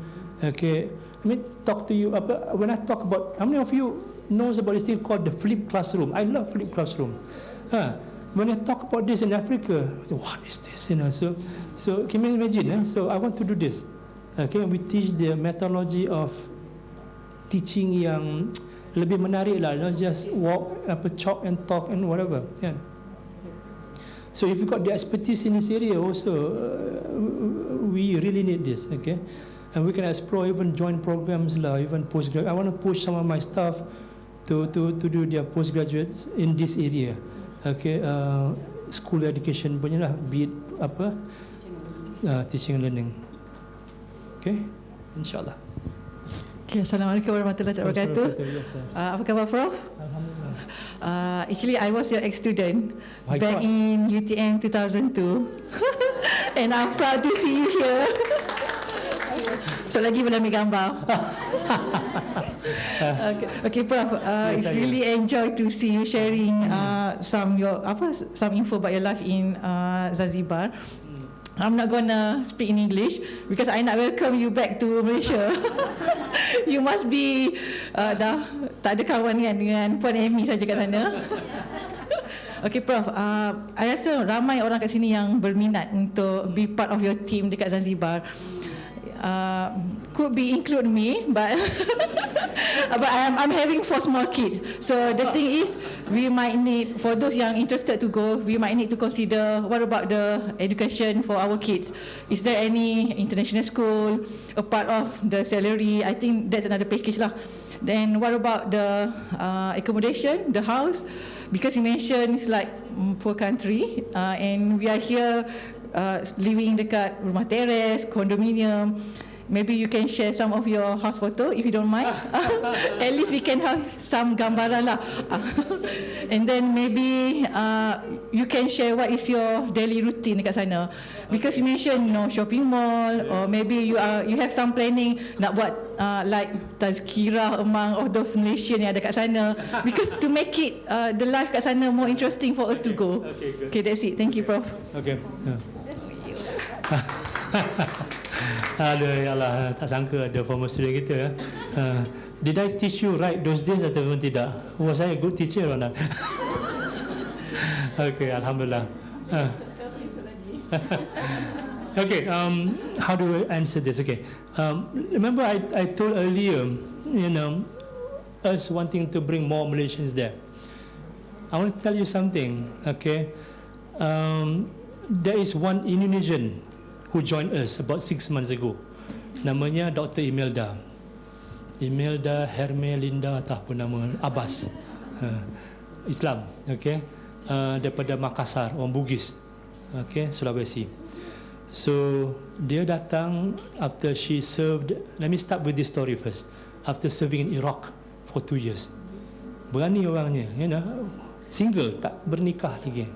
[SPEAKER 5] Okay, let me talk to you about, when I talk about, how many of you knows about this thing called the flipped classroom? I love flipped classroom. When I talk about this in Africa, I say, what is this? So can you imagine? So I want to do this. Okay, we teach the methodology of teaching yang lebih menarik lah, not just walk, chalk and talk and whatever. Yeah. So if you got the expertise in this area also, we really need this. Okay. and we can explore even joint programs lah, even postgraduate. I want to push some of my staff to do their postgraduates in this area. Okay, school education punya lah, be it apa, teaching and learning. Okay, insyaAllah.
[SPEAKER 11] Okay, Assalamualaikum warahmatullahi wabarakatuh. Apa khabar, Prof?
[SPEAKER 5] Alhamdulillah.
[SPEAKER 11] Actually, I was your ex-student
[SPEAKER 5] My
[SPEAKER 11] back
[SPEAKER 5] God.
[SPEAKER 11] in UiTM 2002. And I'm proud to see you here. So lagi boleh ambil gambar. Okay, Prof. It's really enjoy to see you sharing some info about your life in Zanzibar. I'm not gonna speak in English because I nak welcome you back to Malaysia. You must be dah tak ada kawan kan dengan Puan Amy saja kat sana. Okay, Prof. I rasa ramai orang kat sini yang berminat untuk be part of your team dekat Zanzibar. Could be include me, but but I'm having 4 small kids. So the thing is, we might need, for those yang interested to go, we might need to consider what about the education for our kids. Is there any international school a part of the salary? I think that's another package lah. Then what about the accommodation, the house? Because you mentioned it's like poor country, and we are here living dekat rumah teres, condominium. Maybe you can share some of your house photo if you don't mind. At least we can have some gambaran lah. And then maybe you can share what is your daily routine dekat sana. Because you mentioned, shopping mall, or maybe you have some planning nak buat like tazkirah among of those Malaysian yang ada kat sana. Because to make it the life kat sana more interesting for us to go. Okay, that's it. Thank you, Prof.
[SPEAKER 5] Okay. Aduh, ya Allah, tak sangka ada former student kita ya. Did I teach you right those days ataupun tidak? Was I a good teacher or not? Okay, Alhamdulillah. Okay, how do I answer this? Okay, remember I told earlier, us wanting to bring more Malaysians there. I want to tell you something, okay? There is one Indonesian who joined us about 6 months ago. Namanya Dr. Imelda Hermelinda, atau apa nama, Abbas, Islam, okay? Daripada Makassar, orang Bugis, okay, Sulawesi. So dia datang after she served. Let me start with this story first. After serving in Iraq for 2 years, berani orangnya, single, tak bernikah lagi.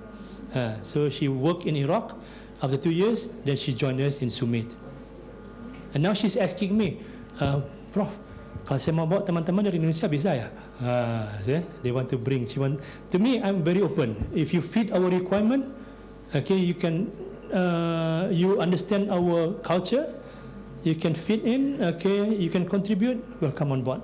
[SPEAKER 5] So she worked in Iraq. After 2 years, then she joined us in SUMAIT. And now she's asking me, Prof, kalau saya mau bawa teman-teman dari Indonesia bisa ya? They want to bring. To me, I'm very open. If you fit our requirement, okay, you can, you understand our culture, you can fit in, okay, you can contribute, welcome on board.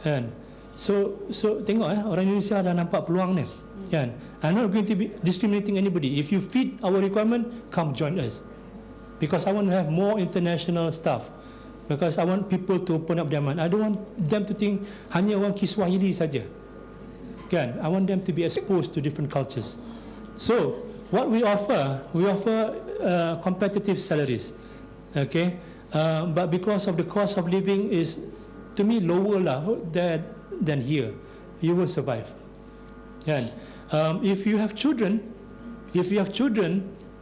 [SPEAKER 5] And so tengok orang Indonesia dah nampak peluang ni. Kan? I'm not going to be discriminating anybody. If you fit our requirement, come join us. Because I want to have more international staff. Because I want people to open up their mind. I don't want them to think hanya orang Kiswahili saja. Kan? I want them to be exposed to different cultures. So what we offer competitive salaries. Okay, but because of the cost of living is, to me, lower lah than here, you will survive. Kan? If you have children,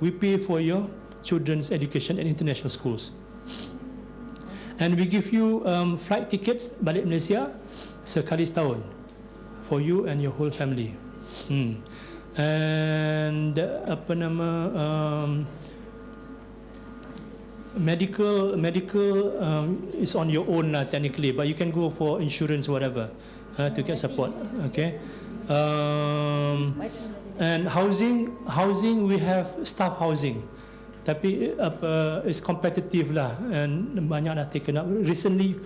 [SPEAKER 5] we pay for your children's education at international schools, and we give you flight tickets balik Malaysia sekali setahun for you and your whole family. And apa nama, medical is on your own technically, but you can go for insurance whatever to get support. Okay. And housing we have staff housing, tapi is competitive lah, and banyak dah taken up. Recently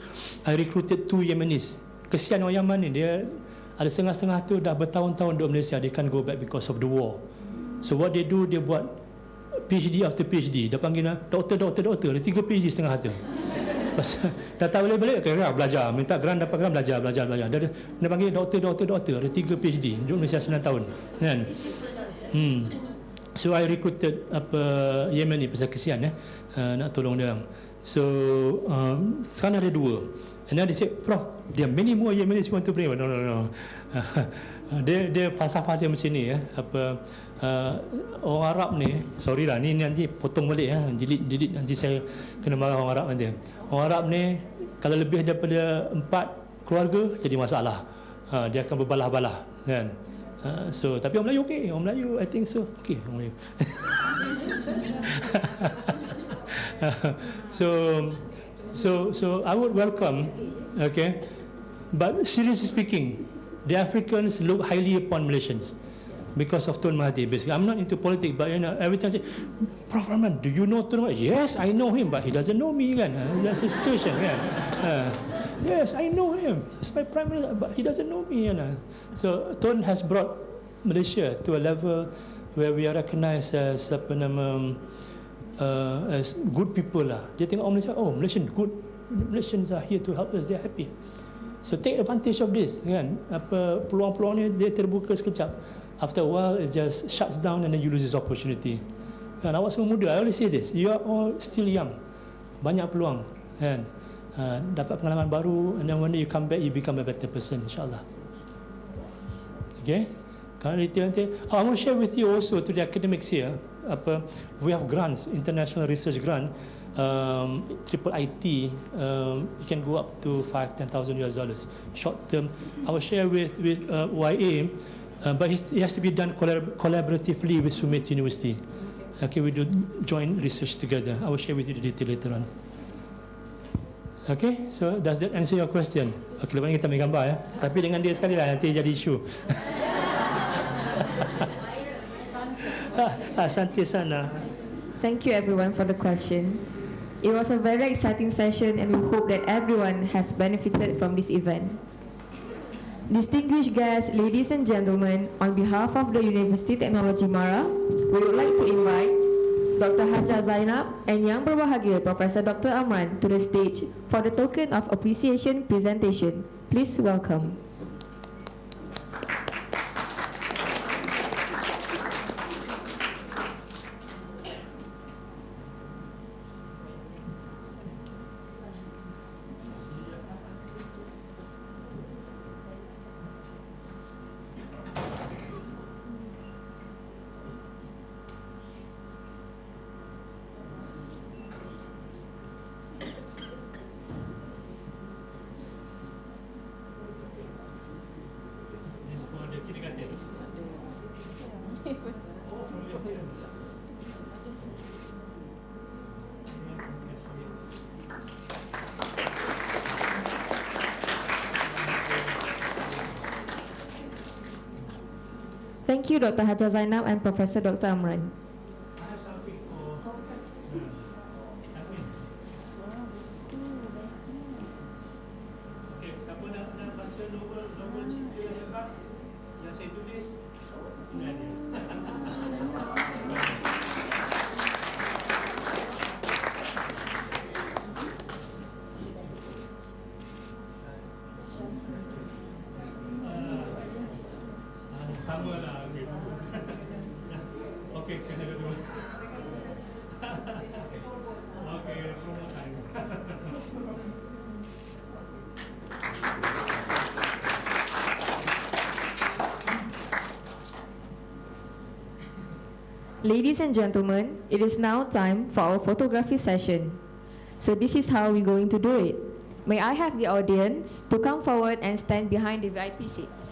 [SPEAKER 5] I recruited 2 Yemenis. Kesian orang Yaman ni, dia ada setengah-setengah tu dah bertahun-tahun duduk Malaysia, they can't go back because of the war. So what they do, dia buat PhD after PhD. Dia panggil doktor, ada 3 PhD setengah tu. Pas dah tak boleh balik, belajar, minta grant, dapat grant, belajar. Dia panggil doktor, ada 3 PhD, duduk Malaysia 9 tahun, kan? So I recruited Yemen ni pasal kesian nak tolong dia. So sekarang ada 2. And then they say, Prof, there are many more Yemenis you want to bring. No. dia falsafah dia macam ni ya. Orang Arab ni, sorry lah, ni nanti potong balik ya, delete nanti saya kena marah orang Arab nanti. Orang Arab ni kalau lebih daripada 4 keluarga jadi masalah. Dia akan berbalah-balah kan. So tapi orang Melayu okey, orang Melayu I think so. Okey, orang Melayu. So I would welcome, okay, but seriously speaking, the Africans look highly upon Malaysians because of Tun Mahathir. Basically, I'm not into politics, but you know, every time I say, Prof. Amran, do you know Tun Mahathir? Yes, I know him, but he doesn't know me, kan? That's the situation, kan? Yes, I know him. He's my prime minister, but he doesn't know me, kan? So Tun has brought Malaysia to a level where we are recognized as as good people lah. Dia tengok orang Malaysia, oh Malaysian good, Malaysians are here to help us, they're happy. So take advantage of this, kan? Peluang-peluang ni dia terbuka sekejap. After a while, it just shuts down and then you lose this opportunity. Kan, awak semua muda, I always say this, you are all still young, banyak peluang, kan? Dapat pengalaman baru, and then one day you come back, you become a better person, insyaAllah. Okay? I want to share with you also to the academics here. We have grants, international research grant, triple IT. You can go up to $5,000-10,000 US. Short term, I will share with YA, but it has to be done collaboratively with SUMAIT University. Okay, we do joint research together. I will share with you the detail later on. Okay, so does that answer your question? Okay, lepas ni kita ambil gambar ya. Tapi dengan dia sekali lah, nanti jadi isu. Asante sana.
[SPEAKER 1] Thank you everyone for the questions. It was a very exciting session and we hope that everyone has benefited from this event. Distinguished guests, ladies and gentlemen, on behalf of the University Technology Mara, we would like to invite Dr. Hajjah Zainab and Yang Berbahagia Professor Dr. Amran to the stage for the token of appreciation presentation. Please welcome. Thank you, Dr. Hajjah Zainab and Professor Dr. Amran. Ladies and gentlemen, it is now time for our photography session. So this is how we're going to do it. May I have the audience to come forward and stand behind the VIP seats.